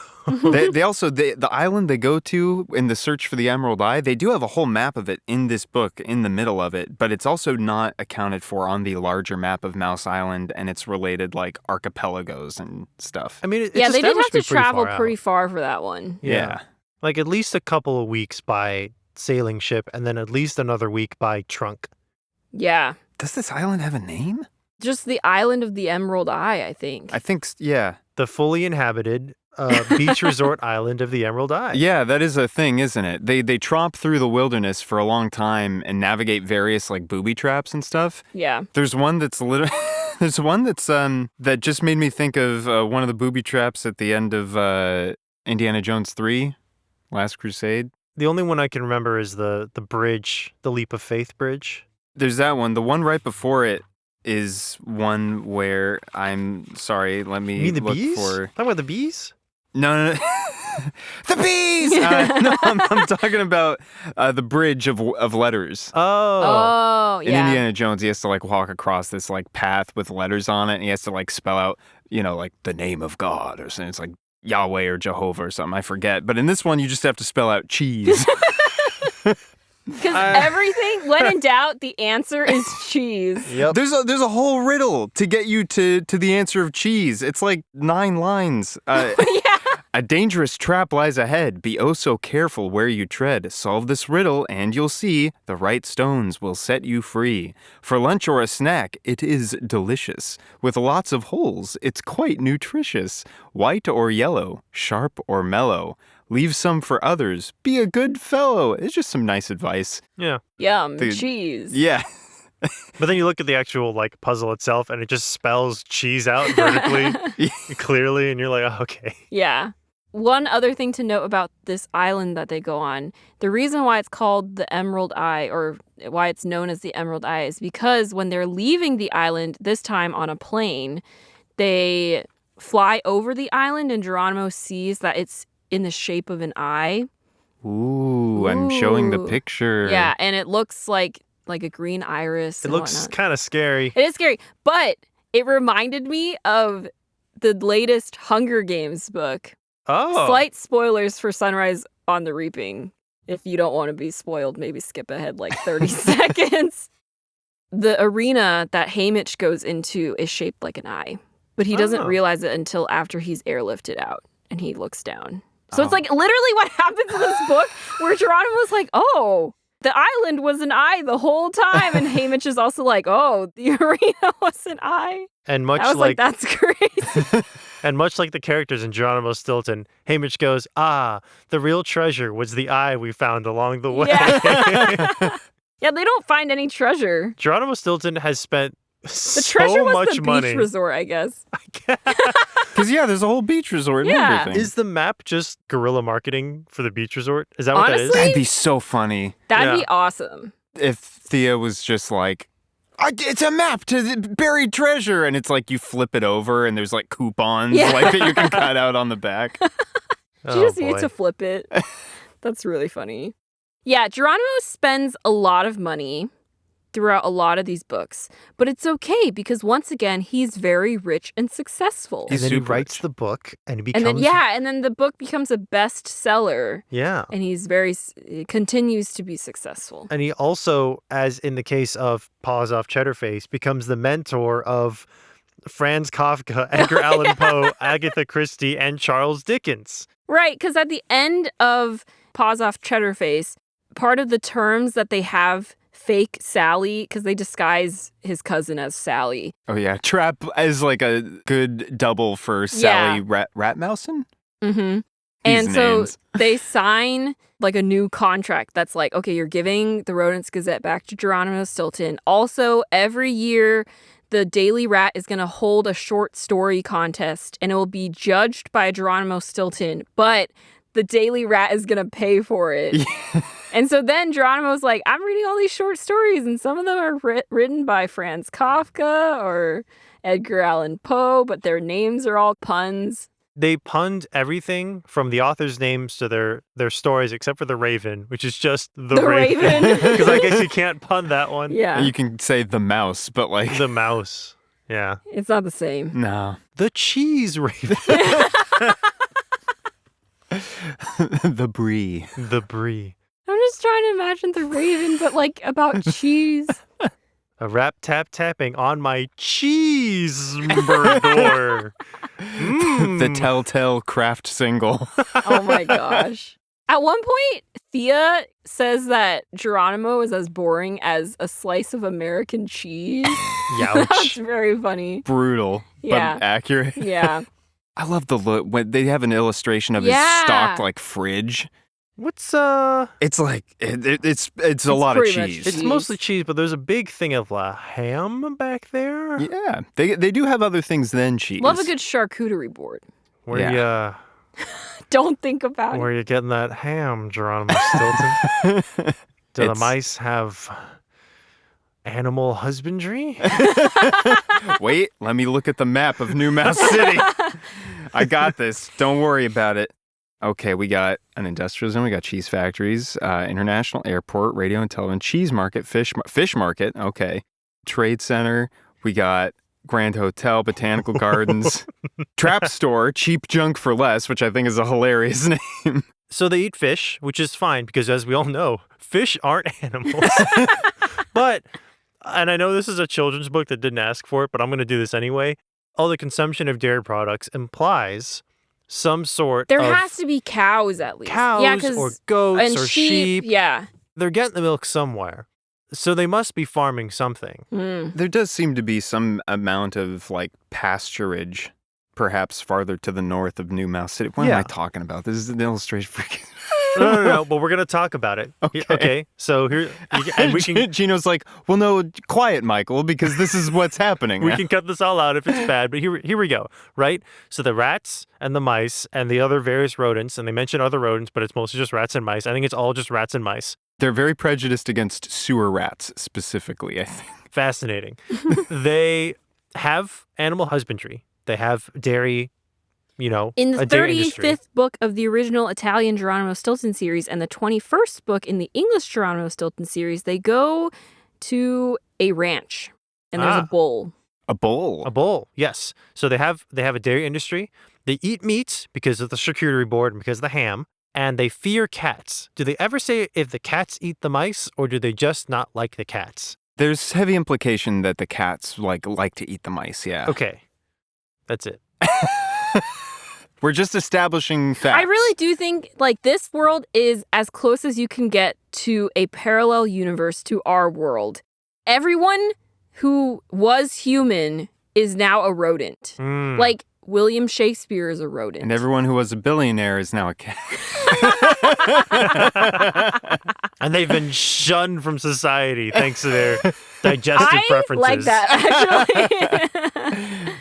They also the island they go to in the search for the Emerald Eye. They do have a whole map of it in this book, in the middle of it, but it's also not accounted for on the larger map of Mouse Island and its related like archipelagos and stuff.
I mean, it's
Yeah, they did have
established
to
me pretty
travel
far out.
pretty far for that one.
Yeah.
Like at least a couple of weeks by sailing ship and then at least another week by trunk.
Yeah.
Does this island have a name?
Just the island of the Emerald Eye, I think.
I think yeah.
The fully inhabited beach resort island of the Emerald Eye.
Yeah, that is a thing, isn't it? They tromp through the wilderness for a long time and navigate various like booby traps and stuff.
Yeah.
There's one that's there's one that's that just made me think of one of the booby traps at the end of Indiana Jones 3, Last Crusade.
The only one I can remember is the bridge, the Leap of Faith bridge.
There's that one. The one right before it is one where I'm sorry. Let me
You mean the
look
bees?
for.
Talking about the bees?
No. The bees! No, I'm talking about the bridge of letters.
Oh.
Oh,
In
yeah.
Indiana Jones, he has to like walk across this like path with letters on it, and he has to like spell out, like the name of God or something. It's like Yahweh or Jehovah or something. I forget. But in this one, you just have to spell out cheese.
Because everything, when in doubt, the answer is cheese.
Yep.
There's a whole riddle to get you to the answer of cheese. It's like 9 lines.
Yeah.
A dangerous trap lies ahead. Be oh so careful where you tread. Solve this riddle and you'll see the right stones will set you free. For lunch or a snack, it is delicious. With lots of holes, it's quite nutritious. White or yellow, sharp or mellow. Leave some for others. Be a good fellow. It's just some nice advice.
Yeah.
Yum, cheese.
Yeah.
But then you look at the actual like puzzle itself and it just spells cheese out vertically, clearly, and you're like, oh, okay.
Yeah. One other thing to note about this island that they go on, the reason why it's called the Emerald Eye, or why it's known as the Emerald Eye, is because when they're leaving the island, this time on a plane, they fly over the island and Geronimo sees that it's in the shape of an eye.
Ooh, I'm showing the picture.
Yeah, and it looks like a green iris.
It looks kind of scary.
It is scary, but it reminded me of the latest Hunger Games book.
Oh.
Slight spoilers for Sunrise on the Reaping. If you don't want to be spoiled, maybe skip ahead like 30 seconds. The arena that Haymitch goes into is shaped like an eye, but he doesn't realize it until after he's airlifted out and he looks down. So it's like literally what happens in this book where Geronimo's like, oh, the island was an eye the whole time. And Haymitch is also like, oh, the arena was an eye.
And much
I was like that's crazy.
And much like the characters in Geronimo Stilton, Haymitch goes, the real treasure was the eye we found along the way.
Yeah. Yeah, they don't find any treasure.
Geronimo Stilton has spent
the treasure was
much
the
money.
beach resort, I guess.
Because, there's a whole beach resort and everything.
Is the map just guerrilla marketing for the beach resort? Is that what that is?
Honestly,
That'd be so funny.
That'd be awesome.
If Thea was just like, it's a map to the buried treasure. And it's like you flip it over and there's like coupons like that you can cut out on the back.
She just needs to flip it. That's really funny. Yeah, Geronimo spends a lot of money throughout a lot of these books, but it's okay because once again, he's very rich and successful.
And then he
super
writes
rich.
the book and it becomes...
And then the book becomes a bestseller.
Yeah.
And he's continues to be successful.
And he also, as in the case of Paws Off Cheddar Face, becomes the mentor of Franz Kafka, Edgar Allan Poe, Agatha Christie, and Charles Dickens.
Right, because at the end of Paws Off Cheddar Face, part of the terms that they have fake Sally, because they disguise his cousin as Sally.
Oh, yeah. Trap as like a good double for Sally Ratmousen?
Mm-hmm. And so they sign like a new contract that's like, okay, you're giving the Rodents Gazette back to Geronimo Stilton. Also, every year, the Daily Rat is going to hold a short story contest, and it will be judged by Geronimo Stilton, but the Daily Rat is going to pay for it. Yeah. And so then Geronimo's like, I'm reading all these short stories, and some of them are written by Franz Kafka or Edgar Allan Poe, but their names are all puns.
They punned everything from the authors' names to their stories, except for the Raven, which is just the Raven. Because I guess you can't pun that one.
Yeah.
You can say the mouse, but like...
The mouse. Yeah.
It's not the same.
No.
The cheese Raven.
The brie.
The brie.
I'm just trying to imagine the Raven, but like about cheese.
A rap tap tapping on my cheeseburger.
The telltale craft single.
Oh my gosh. At one point, Thea says that Geronimo is as boring as a slice of American cheese.
Youch.
That's very funny.
Brutal, but accurate.
Yeah.
I love the look when they have an illustration of his stocked like fridge.
What's
It's like it's a lot of cheese.
It's mostly cheese, but there's a big thing of ham back there.
Yeah, they do have other things than cheese.
Love a good charcuterie board.
Where you
don't think about it.
Where you getting that ham, Geronimo Stilton? Do the mice have animal husbandry?
Wait, let me look at the map of New Mouse City. I got this. Don't worry about it. Okay, we got an industrial zone, we got cheese factories, international airport, radio and television, cheese market, fish market, okay, trade center, we got Grand Hotel, botanical gardens, trap store, cheap junk for less, which I think is a hilarious name.
So they eat fish, which is fine because, as we all know, fish aren't animals. But, and I know this is a children's book that didn't ask for it, but I'm going to do this anyway. All the consumption of dairy products implies some sort
There
of
has to be cows at least.
cows or goats
and
or
sheep. Yeah.
They're getting the milk somewhere. So they must be farming something.
There does seem to be some amount of like pasturage, perhaps farther to the north of New Mouse City. What am I talking about? This is an illustration.
No, but we're going to talk about it. Okay. So here, and we can.
Gino's like, well, no, quiet, Michael, because this is what's happening.
We can cut this all out if it's bad, but here we go, right? So the rats and the mice and the other various rodents, and they mention other rodents, but it's mostly just rats and mice. I think it's all just rats and mice.
They're very prejudiced against sewer rats specifically, I think.
Fascinating. They have animal husbandry. They have dairy. In
the 35th book of the original Italian Geronimo Stilton series and the 21st book in the English Geronimo Stilton series, they go to a ranch and there's a bull.
A bull?
A bull, yes. So they have a dairy industry. They eat meat because of the charcuterie board and because of the ham, and they fear cats. Do they ever say if the cats eat the mice or do they just not like the cats?
There's heavy implication that the cats like to eat the mice, yeah.
Okay. That's it.
We're just establishing facts.
I really do think, this world is as close as you can get to a parallel universe to our world. Everyone who was human is now a rodent. Like, William Shakespeare is a rodent.
And everyone who was a billionaire is now a cat.
And they've been shunned from society thanks to their digestive preferences.
I like that, actually.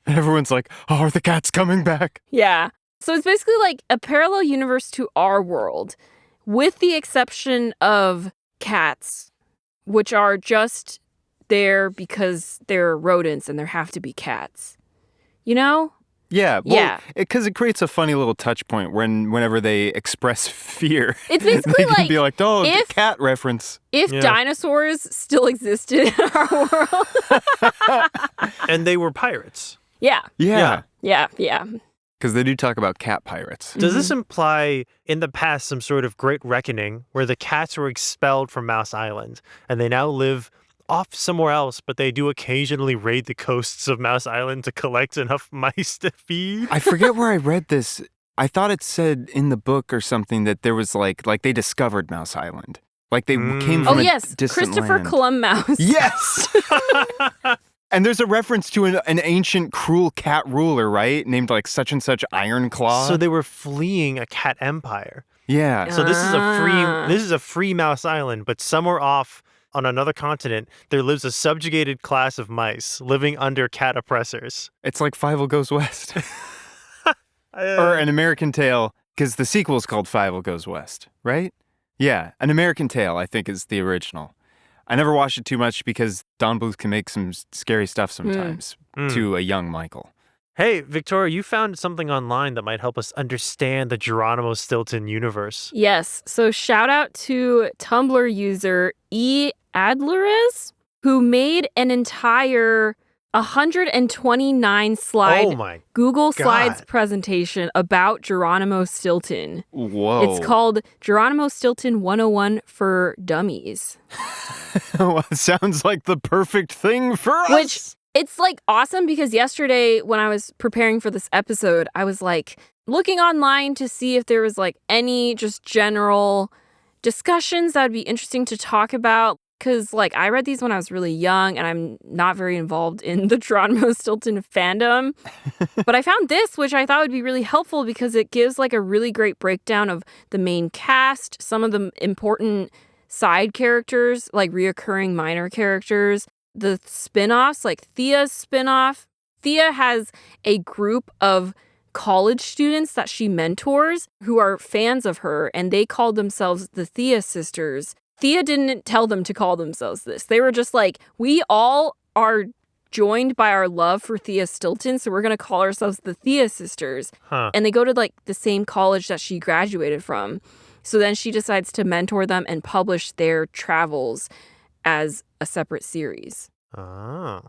Everyone's like, oh, are the cats coming back?
Yeah. So it's basically like a parallel universe to our world, with the exception of cats, which are just there because they're rodents and there have to be cats. You know?
Yeah. Well, because it creates a funny little touch point whenever they express fear.
It's basically
they can be like, oh, the cat reference.
If dinosaurs still existed in our world.
And they were pirates.
Yeah.
Yeah.
Because
they do talk about cat pirates.
Does this imply in the past some sort of great reckoning where the cats were expelled from Mouse Island and they now live off somewhere else, but they do occasionally raid the coasts of Mouse Island to collect enough mice to feed?
I forget where I read this. I thought it said in the book or something that there was like they discovered Mouse Island. Like they came from a distant
Christopher
land.
Columbus.
Yes! And there's a reference to an ancient cruel cat ruler, right? Named like such and such Iron Claw.
So they were fleeing a cat empire.
Yeah.
So this is a free Mouse Island, but somewhere off on another continent, there lives a subjugated class of mice living under cat oppressors.
It's like Fievel Goes West. Or An American Tale, because the sequel is called Fievel Goes West, right? Yeah, An American Tale, I think, is the original. I never watched it too much because Don Bluth can make some scary stuff sometimes to a young Michael.
Hey, Victoria, you found something online that might help us understand the Geronimo Stilton universe.
Yes. So shout out to Tumblr user adlerez, who made an entire 129 slide Google Slides presentation about Geronimo Stilton.
Whoa.
It's called Geronimo Stilton 101 for Dummies.
Well, it sounds like the perfect thing for us.
Which, it's like awesome because yesterday when I was preparing for this episode, I was like looking online to see if there was like any just general discussions that would be interesting to talk about. Because, I read these when I was really young, and I'm not very involved in the Geronimo Stilton fandom. But I found this, which I thought would be really helpful because it gives, a really great breakdown of the main cast, some of the important side characters, reoccurring minor characters, the spin-offs, like Thea's spin-off. Thea has a group of college students that she mentors who are fans of her, and they call themselves the Thea Sisters. Thea didn't tell them to call themselves this. They were just like, we all are joined by our love for Thea Stilton, so we're going to call ourselves the Thea Sisters. And they go to the same college that she graduated from. So then she decides to mentor them and publish their travels as a separate series.
Oh.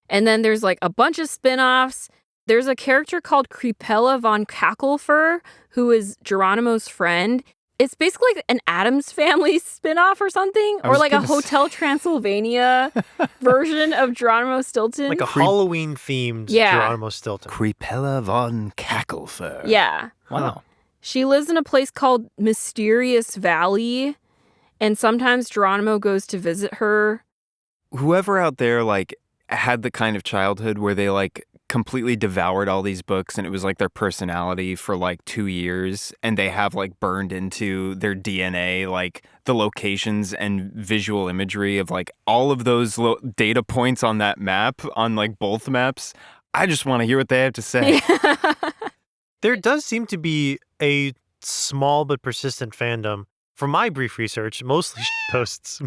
And then there's a bunch of spin-offs. There's a character called Crepella von Cacklefur, who is Geronimo's friend. It's basically like an Addams Family spinoff or something, or like a Hotel Transylvania version of Geronimo Stilton.
Like a Halloween-themed Geronimo Stilton.
Crepella von Cacklefur.
Yeah.
Wow.
She lives in a place called Mysterious Valley, and sometimes Geronimo goes to visit her.
Whoever out there, like, had the kind of childhood where they, like, completely devoured all these books and it was like their personality for like 2 years, and they have like burned into their DNA like the locations and visual imagery of like all of those data points on that map, on like both maps. I just want to hear what they have to say.
There does seem to be a small but persistent fandom. From my brief research, mostly posts.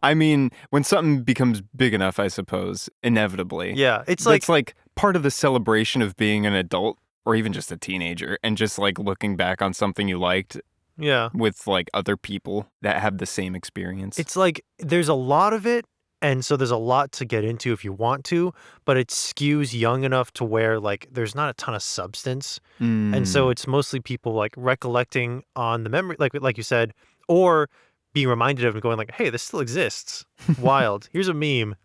I mean, when something becomes big enough, I suppose, inevitably.
Yeah, it's
like part of the celebration of being an adult or even just a teenager and just like looking back on something you liked.
Yeah.
With like other people that have the same experience.
It's like there's a lot of it, and so there's a lot to get into if you want to, but it skews young enough to where like there's not a ton of substance. And so it's mostly people like recollecting on the memory, like you said, or being reminded of and going like, hey, this still exists. Wild. Here's a meme.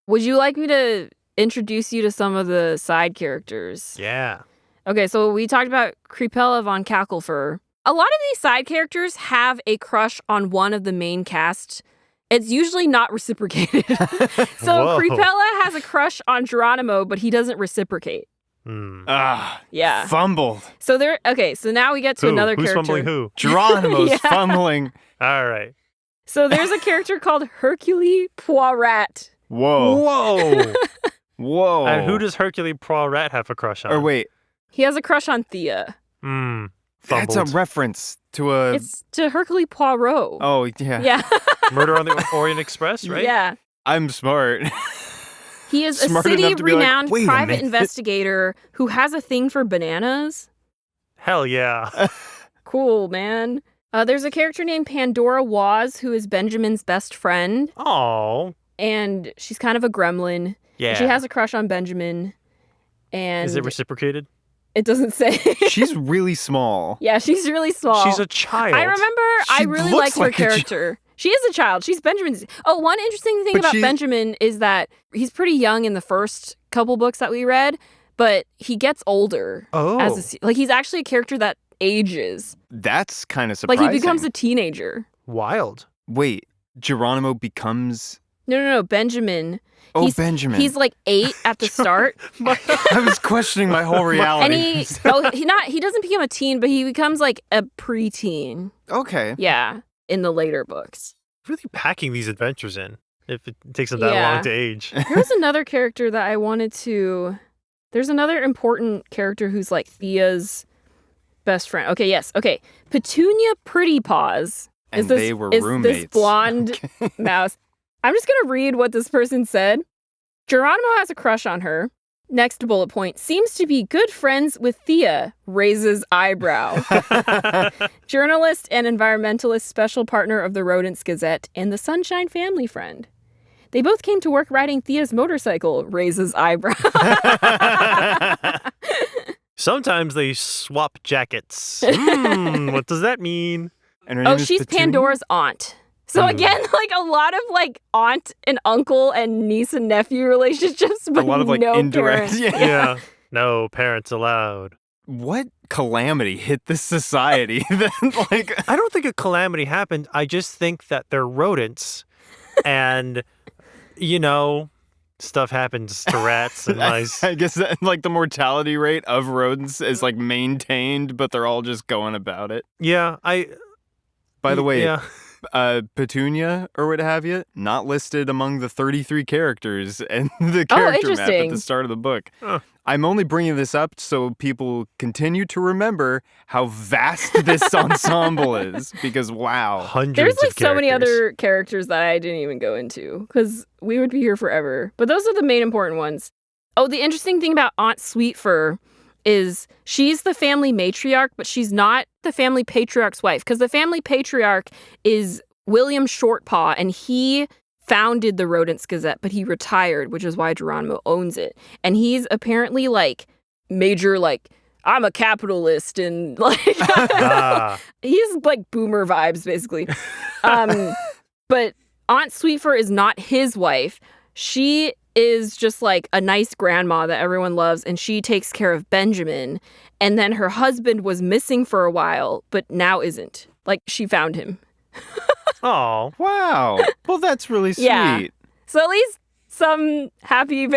Would you like me to introduce you to some of the side characters?
Yeah.
Okay, so we talked about Crepella von Cacklefur. A lot of these side characters have a crush on one of the main cast. It's usually not reciprocated. So Crepella has a crush on Geronimo, but he doesn't reciprocate. Yeah.
Fumbled.
So so now we get to another
Who's
character.
Fumbling who?
Geronimo's fumbling.
All right.
So there's a character called Hercule Poirot.
Whoa. Whoa.
And who does Hercule Poirot have a crush on?
Or wait.
He has a crush on Thea.
That's a reference to a...
It's to Hercule Poirot.
Oh, yeah.
Yeah.
Murder on the Orient Express, right?
Yeah.
I'm smart.
He is a city-renowned private investigator who has a thing for bananas.
Hell yeah.
Cool, man. There's a character named Pandora Waz who is Benjamin's best friend.
Oh.
And she's kind of a gremlin.
Yeah.
She has a crush on Benjamin. And
is it reciprocated?
It doesn't say.
She's really small.
Yeah, she's really small.
She's a child.
I remember I really liked her character. She is a child. She's Benjamin's. Oh, one interesting thing about Benjamin is that he's pretty young in the first couple books that we read, but he gets older.
Oh.
He's actually a character that ages.
That's kind of surprising.
Like he becomes a teenager.
Wild.
Wait, Geronimo becomes...
No, Benjamin.
Benjamin.
He's like 8 at the start.
I was questioning my whole reality.
And he doesn't become a teen, but he becomes like a preteen.
Okay.
Yeah, in the later books.
Really packing these adventures in, if it takes them that long to age.
Here's another character that I wanted to... There's another important character who's like Thea's best friend. Okay, yes. Okay. Petunia Pretty Paws.
And they were roommates.
This blonde mouse. I'm just going to read what this person said. Geronimo has a crush on her. Next bullet point. Seems to be good friends with Thea. Raises eyebrow. Journalist and environmentalist special partner of the Rodents Gazette and the Sunshine Family friend. They both came to work riding Thea's motorcycle. Raises eyebrow.
Sometimes they swap jackets. What does that mean?
And her name is
she's
Petunia?
Pandora's aunt. So again, like a lot of like aunt and uncle and niece and nephew relationships, but
a lot of like
no
indirect.
Parents.
Yeah. No parents allowed.
What calamity hit this society? Like,
I don't think a calamity happened. I just think that they're rodents, and stuff happens to rats and mice.
I guess that like the mortality rate of rodents is like maintained, but they're all just going about it.
Yeah,
By the way.
Yeah.
Petunia or what have you, not listed among the 33 characters and the character map at the start of the book. I'm only bringing this up so people continue to remember how vast this ensemble is, because wow.
Hundreds
There's like
of
so many
characters.
other characters that I didn't even go into because we would be here forever. But those are the main important ones. Oh, the interesting thing about Aunt Sweetfur is she's the family matriarch, but she's not the family patriarch's wife, because the family patriarch is William Shortpaw, and he founded the Rodents Gazette, but he retired, which is why Geronimo owns it. And he's apparently like major, like, I'm a capitalist and like he's like boomer vibes basically. But Aunt Sweetfur is not his wife. She is just like a nice grandma that everyone loves, and she takes care of Benjamin. And then her husband was missing for a while, but now isn't. Like, she found him.
Oh,
Wow. Well, that's really sweet.
Yeah. So at least some happy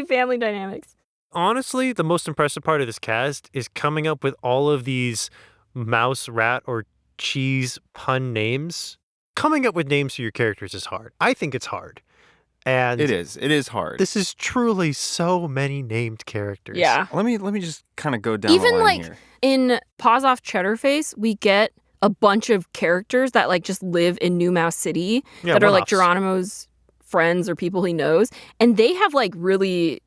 family dynamics.
honestly, the most impressive part of this cast is coming up with all of these mouse, rat, or cheese pun names. Coming up with names for your characters is hard. I think it's hard. And
It is. It is hard.
this is truly so many named characters.
Yeah.
Let me just kind of go down
Even
the line
like
here.
in Paws Off Cheddar Face, we get a bunch of characters that like just live in New Mouse City
Yeah,
that are like
one-offs.
Geronimo's friends or people he knows, and they have like really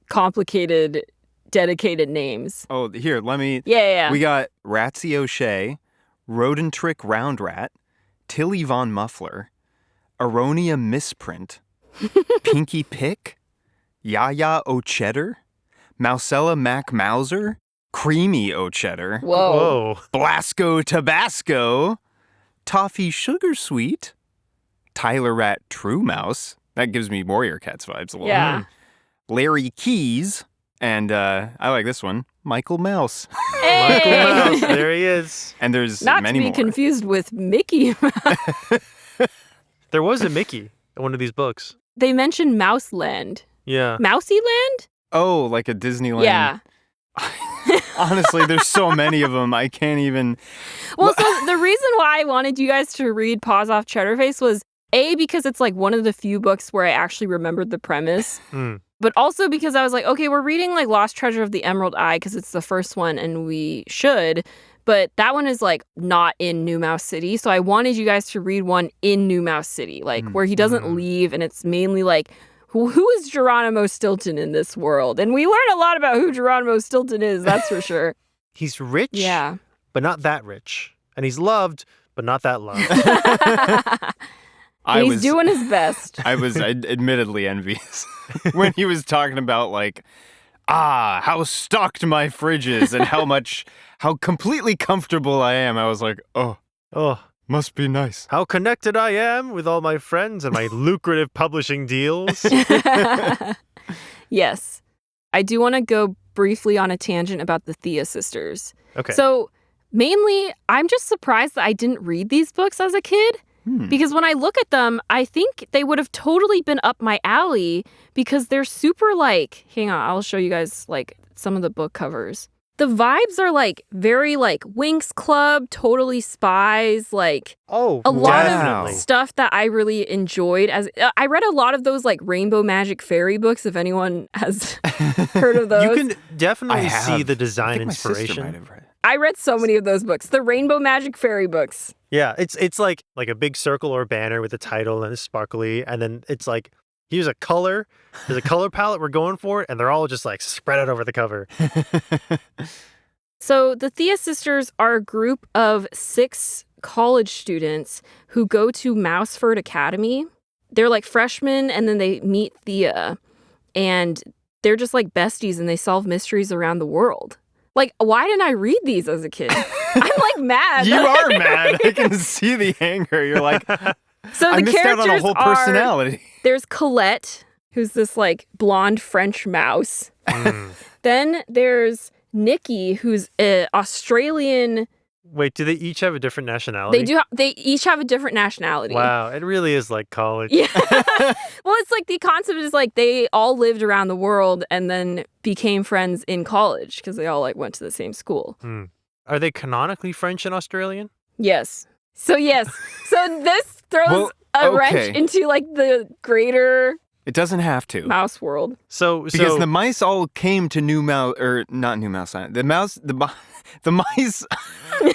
complicated, dedicated names.
Oh, here, let me.
Yeah.
We got Ratsy O'Shea, Rodentrick Round Rat, Tilly Von Muffler, Aronia Misprint, Pinky Pick, Yaya O'Cheddar, Mousella Mac Mauser, Creamy O'Cheddar,
Whoa.
Whoa.
Blasco Tabasco, Toffee Sugar Sweet, Tyler Rat True Mouse. That gives me Warrior Cats vibes a little.
Yeah.
Larry Keys, and I like this one, Michael Mouse.
Hey!
Michael Mouse. There he is.
And there's
Not
many
to be
more.
confused with Mickey.
There was a Mickey in one of these books.
They mentioned Mouseland.
Yeah.
Mousieland?
Oh, like a Disneyland.
Yeah.
Honestly, there's so many of them. I can't even.
Well, so the reason why I wanted you guys to read Paws Off Cheddar Face was A, because it's like one of the few books where I actually remembered the premise,
Mm.
but also because I was like, okay, we're reading like Lost Treasure of the Emerald Eye because it's the first one and we should, but that one is like not in New Mouse City. So I wanted you guys to read one in New Mouse City, like where he doesn't leave, and it's mainly like, who is Geronimo Stilton in this world? And we learn a lot about who Geronimo Stilton is, that's for sure.
He's rich,
Yeah.
but not that rich. And he's loved, but not that loved.
I
He's
was
doing his best.
I was admittedly envious when he was talking about like, how stocked my fridge is and how completely comfortable I am. I was like, oh,
Oh,
must be nice.
how connected I am with all my friends and my lucrative publishing deals.
Yes. I do want to go briefly on a tangent about the Thea sisters.
Okay.
So, mainly, I'm just surprised that I didn't read these books as a kid. Because when I look at them, I think they would have totally been up my alley because they're super like, hang on, I'll show you guys like some of the book covers. The vibes are like very like Winx Club, Totally Spies, like
oh,
a lot
definitely.
of stuff that I really enjoyed. As I read a lot of those like Rainbow Magic Fairy books, if anyone has heard of those.
You can definitely
I
see
have.
the
I
design
think my sister might
inspiration.
have read it.
I read so many of those books, the Rainbow Magic Fairy books.
Yeah, it's like a big circle or banner with a title and it's sparkly, and then it's like, here's a color. There's a color palette we're going for, and they're all just like spread out over the cover.
So the Thea sisters are a group of 6 college students who go to Mouseford Academy. They're like freshmen, and then they meet Thea, and they're just like besties, and they solve mysteries around the world. Like, why didn't I read these as a kid? I'm like mad.
You are mad. I can see the anger. You're like,
So
I
the
missed out on a
characters
whole
are,
personality.
there's Colette, who's this like blonde French mouse. Then there's Nikki, who's an Australian.
Wait, do they each have a different nationality?
They each have a different nationality.
Wow, it really is like college.
Yeah. Well, it's like the concept is like they all lived around the world and then became friends in college because they all like went to the same school.
Are they canonically French and Australian?
Yes. So yes. So this throws
Well,
a
okay.
wrench into like the greater
It doesn't have to.
mouse world.
So
Because the mice all came to New Mouse, or not New Mouse Island. The mice, I'm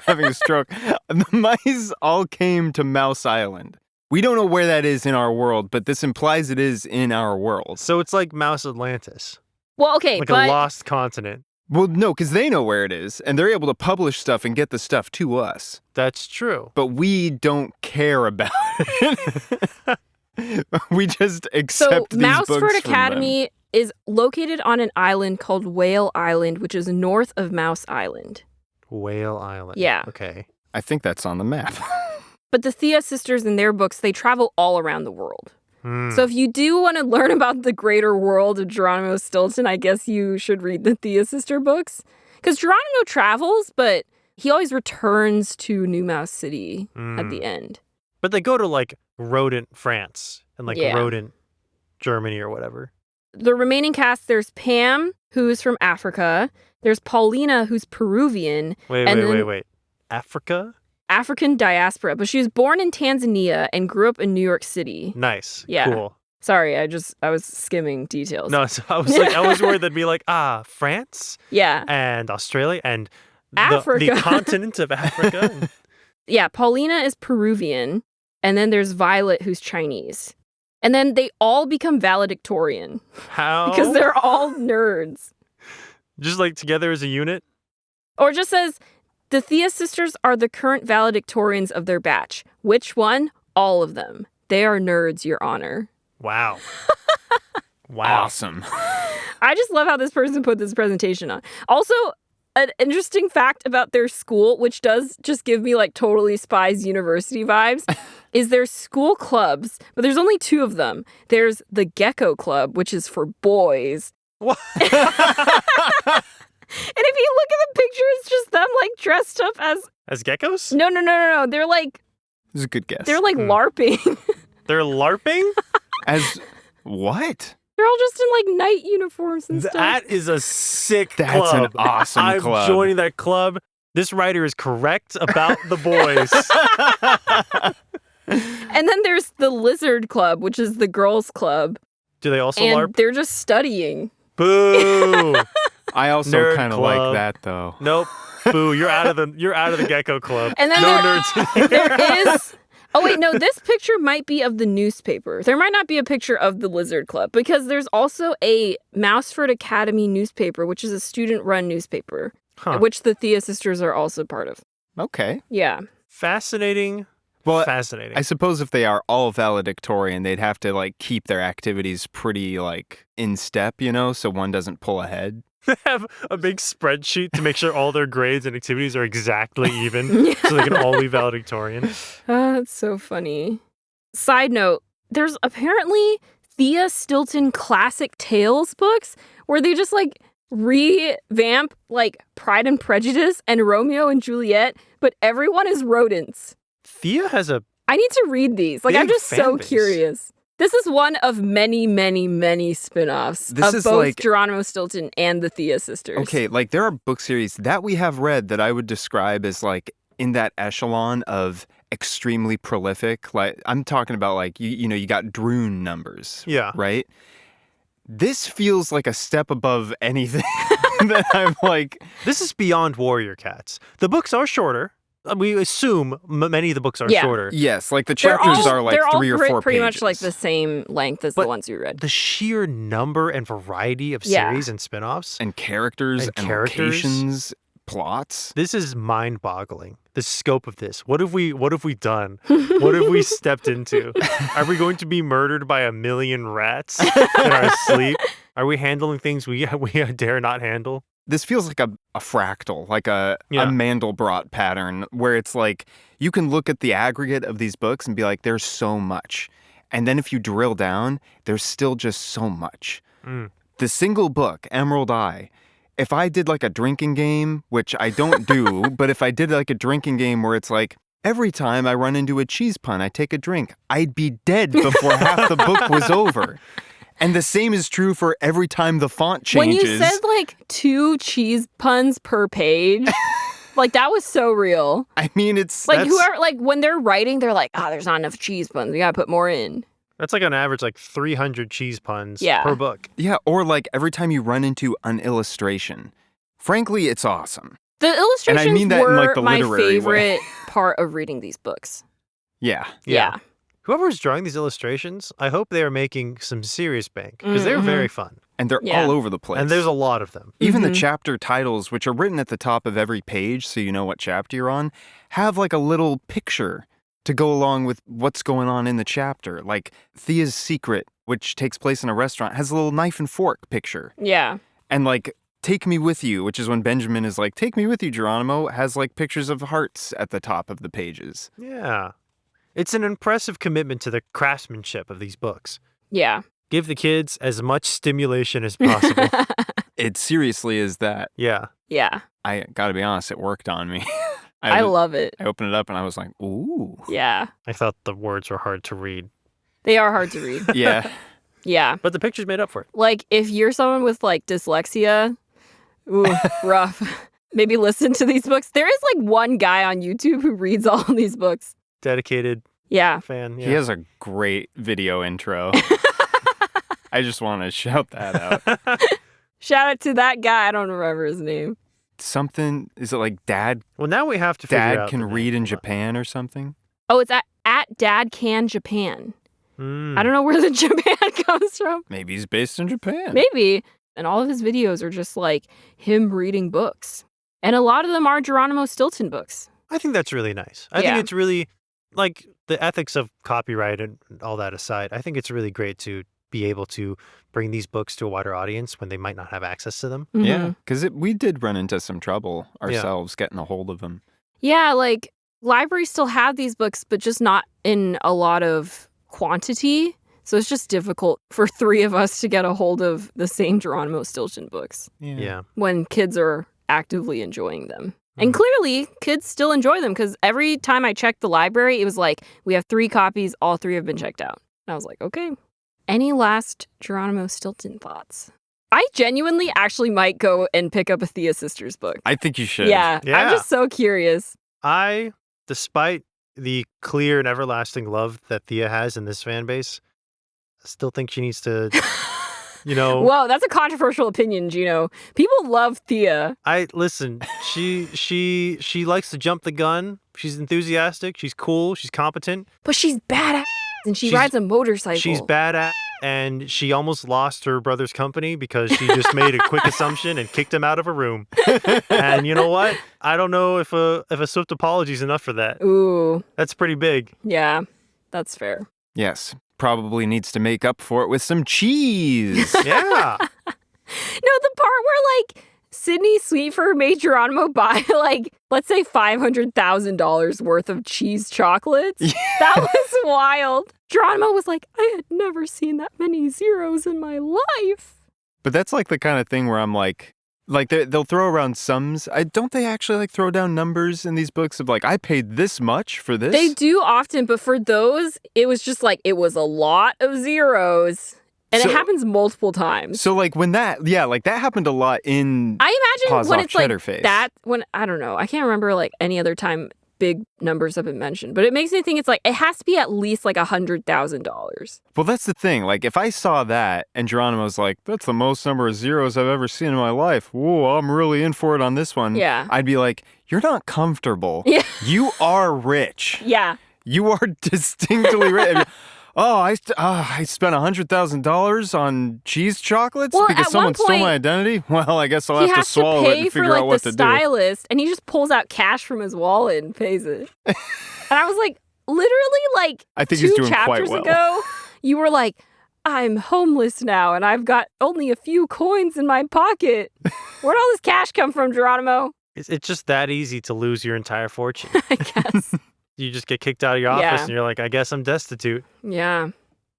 having a stroke. The mice all came to Mouse Island. We don't know where that is in our world, but this implies it is in our world.
so it's like Mouse Atlantis,
Well, okay,
like
but
a lost continent.
Well, no, because they know where it is, and they're able to publish stuff and get the stuff to us.
That's true.
But we don't care about it. We just
So
accept these books
Mouseford
from them.
Academy is located on an island called Whale Island, which is north of Mouse Island.
Whale Island.
Yeah.
Okay.
I think that's on the map.
But the Thea sisters in their books, they travel all around the world.
Hmm.
So if you do want to learn about the greater world of Geronimo Stilton, I guess you should read the Thea sister books. Because Geronimo travels, but he always returns to New Mouse City at the end.
But they go to like rodent France and like
Yeah.
rodent Germany or whatever.
The remaining cast, there's Pam, who's from Africa. There's Paulina, who's Peruvian.
Wait. Africa?
African diaspora, but she was born in Tanzania and grew up in New York City.
Nice.
Yeah.
Cool.
Sorry, I was skimming details.
No, so I was worried they'd be like, France
Yeah.
and Australia and
Africa.
the continent of Africa.
Yeah, Paulina is Peruvian, and then there's Violet, who's Chinese. And then they all become valedictorian
How?
because they're all nerds.
Just like together as a unit?
Or it just says, the Thea sisters are the current valedictorians of their batch. Which one? All of them. They are nerds, Your Honor.
Wow. Wow.
Awesome.
I just love how this person put this presentation on. Also, an interesting fact about their school, which does just give me like totally Spies University vibes, is their school clubs, but there's only 2 of them. There's the Gecko Club, which is for boys.
What?
And if you look at the picture, it's just them like dressed up
As geckos?
No. They're like
This is a good guess.
LARPing.
They're LARPing?
As what?
They're all just in like night uniforms and stuff.
That is a sick
That's
club.
an awesome
I'm
club.
joining that club. This writer is correct about the boys.
And then there's the Lizard Club, which is the girls' club.
Do they also
And
LARP?
they're just studying.
Boo!
I also
Nerd
kind of
club.
like that though.
Nope. Boo! You're out of the Gecko Club.
And then
no
there-
nerds.
There is... Oh, wait, no, this picture might be of the newspaper. There might not be a picture of the Lizard Club because there's also a Mouseford Academy newspaper, which is a student-run newspaper,
Huh.
which the Thea sisters are also part of.
Okay.
Yeah.
Fascinating.
Well,
Fascinating.
I suppose if they are all valedictorian, they'd have to like keep their activities pretty like in step, so one doesn't pull ahead.
have a big spreadsheet to make sure all their grades and activities are exactly even so they can all be valedictorian.
That's so funny. Side note, there's apparently Thea Stilton classic tales books where they just like revamp like Pride and Prejudice and Romeo and Juliet, but everyone is rodents.
Thea has a
I need to read these. Like, I'm
big
just
fan
so
base.
curious. This is one of many, many, many spin-offs
This
of
is
both
like-
Geronimo Stilton and the Thea sisters.
Okay, like there are book series that we have read that I would describe as like in that echelon of extremely prolific. Like I'm talking about like you got Droon numbers,
yeah.
right? This feels like a step above anything that I'm like.
This is beyond Warrior Cats. The books are shorter. We assume many of the books are
Yeah.
shorter.
Yes, like the chapters are like
they're
3 or 4
pretty
pages.
much like the same length as
But
the ones we read.
The sheer number and variety of
Yeah.
series and spin-offs.
And characters
And
and
characters.
locations, plots.
This is mind-boggling. The scope of this. What have we done? What have we stepped into? Are we going to be murdered by 1,000,000 rats in our sleep? Are we handling things we dare not handle?
This feels like a fractal, like a Mandelbrot pattern, where it's like you can look at the aggregate of these books and be like, there's so much. And then if you drill down, there's still just so much.
Mm.
The single book, Emerald Eye, if I did like a drinking game, which I don't do, but if I did like a drinking game where it's like, every time I run into a cheese pun, I take a drink, I'd be dead before half the book was over. And the same is true for every time the font changes.
When you said like 2 cheese puns per page, like that was so real.
I mean, it's
Like whoever, like when they're writing, they're like, there's not enough cheese puns. We gotta put more in.
That's like on average like 300 cheese puns
Yeah.
per book.
Yeah, or like every time you run into an illustration. Frankly, it's awesome.
The illustrations
mean that in,
were
like, the
my
literary way.
favorite part of reading these books.
Yeah.
Yeah.
Whoever's drawing these illustrations, I hope they are making some serious bank because they're very fun.
And they're
Yeah.
all over the place.
And there's a lot of them.
Even the
Mhm.
chapter titles, which are written at the top of every page so you know what chapter you're on, have like a little picture to go along with what's going on in the chapter. Like Thea's Secret, which takes place in a restaurant, has a little knife and fork picture.
Yeah.
And like Take Me With You, which is when Benjamin is like, take me with you, Geronimo, has like pictures of hearts at the top of the pages.
Yeah. It's an impressive commitment to the craftsmanship of these books.
Yeah.
Give the kids as much stimulation as possible.
It seriously is that.
Yeah.
Yeah.
I gotta be honest, it worked on me.
I love it.
I opened it up and I was like, ooh.
Yeah.
I thought the words were hard to read.
They are hard to read.
Yeah.
Yeah.
But the pictures made up for it.
Like, if you're someone with, like, dyslexia, ooh, rough. Maybe listen to these books. There is, like, one guy on YouTube who reads all of these books.
Dedicated
Yeah.
fan. Yeah.
He has a great video intro. I just want to shout that out.
Shout out to that guy. I don't remember his name.
Something, is it like Dad
Well, now we have to figure
Dad
out
can
the
read
name.
in Japan or something?
Oh, it's at Dad Can Japan.
Mm.
I don't know where the Japan comes from.
Maybe he's based in Japan.
Maybe. And all of his videos are just like him reading books. And a lot of them are Geronimo Stilton books.
I think that's really nice. I
Yeah.
think it's really, like, the ethics of copyright and all that aside, I think it's really great to be able to bring these books to a wider audience when they might not have access to them.
Yeah, because we did run into some trouble ourselves getting a hold of them.
Yeah, like libraries still have these books, but just not in a lot of quantity. So it's just difficult for three of us to get a hold of the same Geronimo Stilton books
Yeah.
when kids are actively enjoying them. And clearly, kids still enjoy them because every time I checked the library, it was like, we have 3 copies, all 3 have been checked out. And I was like, okay. Any last Geronimo Stilton thoughts? I genuinely actually might go and pick up a Thea Sisters book.
I think you should.
Yeah, I'm
Yeah.
just so curious.
I, despite the clear and everlasting love that Thea has in this fan base, still think she needs to, you know.
Whoa, that's a controversial opinion, Jino. People love Thea.
Listen, she likes to jump the gun. She's enthusiastic. She's cool. She's competent.
But she's badass and she
She's-
rides a motorcycle.
She's badass. And she almost lost her brother's company because she just made a quick assumption and kicked him out of a room. And you know what? I don't know if a swift apology is enough for that.
Ooh,
That's pretty big.
yeah, that's fair.
Yes. Probably needs to make up for it with some cheese.
Yeah.
No, the part where, like, Sydney Sweetfur made Geronimo buy, like, let's say $500,000 worth of cheese chocolates. That was wild. Geronimo was like, I had never seen that many zeros in my life.
But that's like the kind of thing where I'm like they'll throw around sums. Don't they actually like throw down numbers in these books of like, I paid this much for this?
They do often, but for those, it was just like, it was a lot of zeros. And
So-
it happens multiple times.
So like when that happened a lot in
I imagine
Paws
when
Off
it's like
Cheddar Face.
that, when, I don't know, I can't remember like any other time big numbers have been mentioned, but it makes me think it's like, it has to be at least like $100,000.
Well, that's the thing. Like, if I saw that and Geronimo's like, that's the most number of zeros I've ever seen in my life. Whoa, I'm really in for it on this one.
Yeah.
I'd be like, you're not comfortable.
Yeah.
You are rich.
Yeah.
You are distinctly rich. Oh, I spent $100,000 on cheese chocolates
Well,
because
at
someone
one
stole
point,
my identity? Well, I guess I'll
He
have to
has to
swallow it
pay
and
for
figure
like
out what
the
to do.
stylist, and he just pulls out cash from his wallet and pays it. And I was like, literally, like
I think he's
2
doing quite
chapters
well.
ago, you were like, I'm homeless now, and I've got only a few coins in my pocket. Where'd all this cash come from, Geronimo?
It's just that easy to lose your entire fortune.
I guess.
You just get kicked out of your office
Yeah.
and you're like, I guess I'm destitute.
Yeah.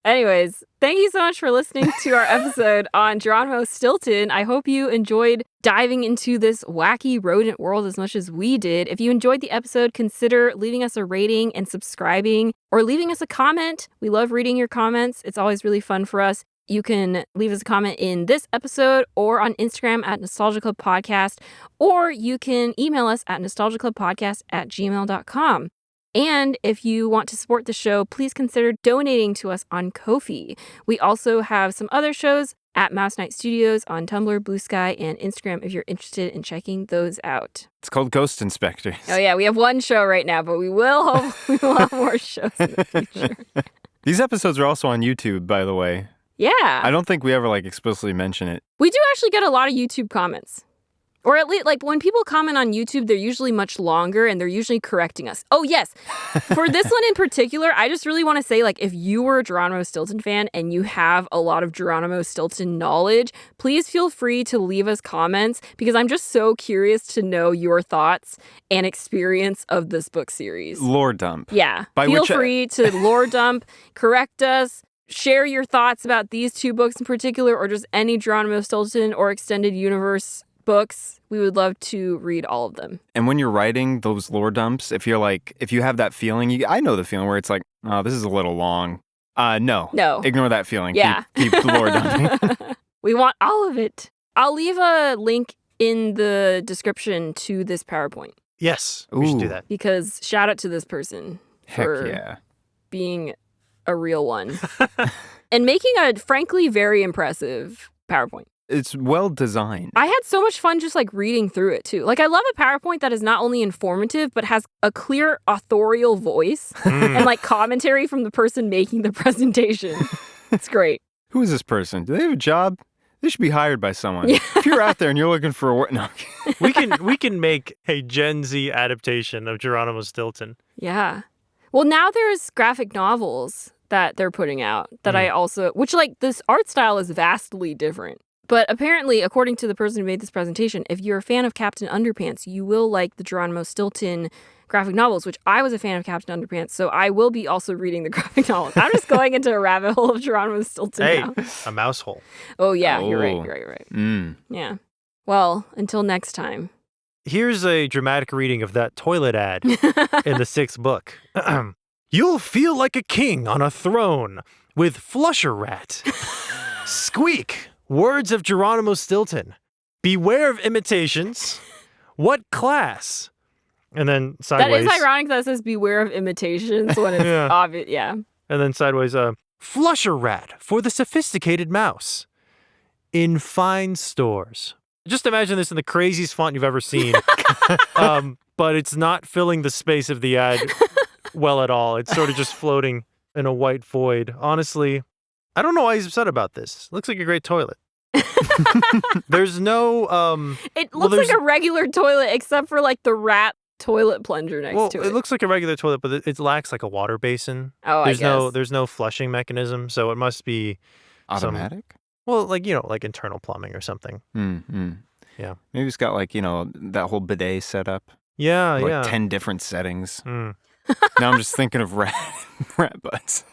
Anyways, thank you so much for listening to our episode on Geronimo Stilton. I hope you enjoyed diving into this wacky rodent world as much as we did. If you enjoyed the episode, consider leaving us a rating and subscribing or leaving us a comment. We love reading your comments. It's always really fun for us. You can leave us a comment in this episode or on Instagram at Nostalgia Club Podcast, or you can email us at nostalgiaclubpodcast@gmail.com. And if you want to support the show, please consider donating to us on Ko-fi. We also have some other shows at Mouse Knight Studios on Tumblr, Blue Sky, and Instagram if you're interested in checking those out.
It's called Ghost Inspectors.
Oh yeah, we have one show right now, but we will have more shows in the future.
These episodes are also on YouTube, by the way.
Yeah.
I don't think we ever like explicitly mention it.
We do actually get a lot of YouTube comments. Or at least, like, when people comment on YouTube, they're usually much longer and they're usually correcting us. Oh, yes. For this one in particular, I just really want to say, like, if you were a Geronimo Stilton fan and you have a lot of Geronimo Stilton knowledge, please feel free to leave us comments because I'm just so curious to know your thoughts and experience of this book series.
Lore dump.
Yeah. Feel free to lore dump, correct us, share your thoughts about these two books in particular or just any Geronimo Stilton or Extended Universe books. We would love to read all of them.
And when you're writing those lore dumps, if you have that feeling, I know the feeling where it's like, oh, this is a little long. No. Ignore that feeling.
Yeah.
Keep lore dumping.
We want all of it. I'll leave a link in the description to this PowerPoint.
Yes, we should do that.
Because shout out to this person for being a real one. And making a, frankly, very impressive PowerPoint.
It's well designed.
I had so much fun just like reading through it too. Like I love a PowerPoint that is not only informative, but has a clear authorial voice and like commentary from the person making the presentation. It's great.
Who is this person? Do they have a job? They should be hired by someone. Yeah. If you're out there and you're looking for a work, no.
we can make a Gen Z adaptation of Geronimo Stilton.
Yeah. Well, now there's graphic novels that they're putting out that I also, which like this art style is vastly different. But apparently, according to the person who made this presentation, if you're a fan of Captain Underpants, you will like the Geronimo Stilton graphic novels, which I was a fan of Captain Underpants, so I will be also reading the graphic novels. I'm just going into a rabbit hole of Geronimo Stilton now.
A mouse hole.
Oh, yeah, you're right. Yeah. Well, until next time.
Here's a dramatic reading of that toilet ad in the 6th book. You'll feel like a king on a throne with Flusher Rat. Squeak. Words of Geronimo Stilton. Beware of imitations. What class? And then sideways.
That is ironic that it says beware of imitations when it's obvious. Yeah.
And then sideways, Flusher Rat for the sophisticated mouse. In fine stores. Just imagine this in the craziest font you've ever seen. But it's not filling the space of the ad well at all. It's sort of just floating in a white void. Honestly, I don't know why he's upset about this. Looks like a great toilet. There's no
it looks like a regular toilet except for like the rat toilet plunger next to it.
It looks like a regular toilet, but it lacks like a water basin.
Oh, I guess.
There's no flushing mechanism, so it must be
automatic.
Like internal plumbing or something. Yeah.
Maybe it's got like, that whole bidet set up.
Yeah,
like 10 different settings. Now I'm just thinking of rat butts.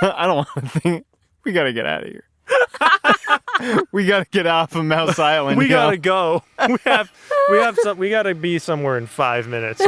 I don't want to think. We got to get out of here. We got to get off of Mouse Island.
We got to go. We got to be somewhere in 5 minutes.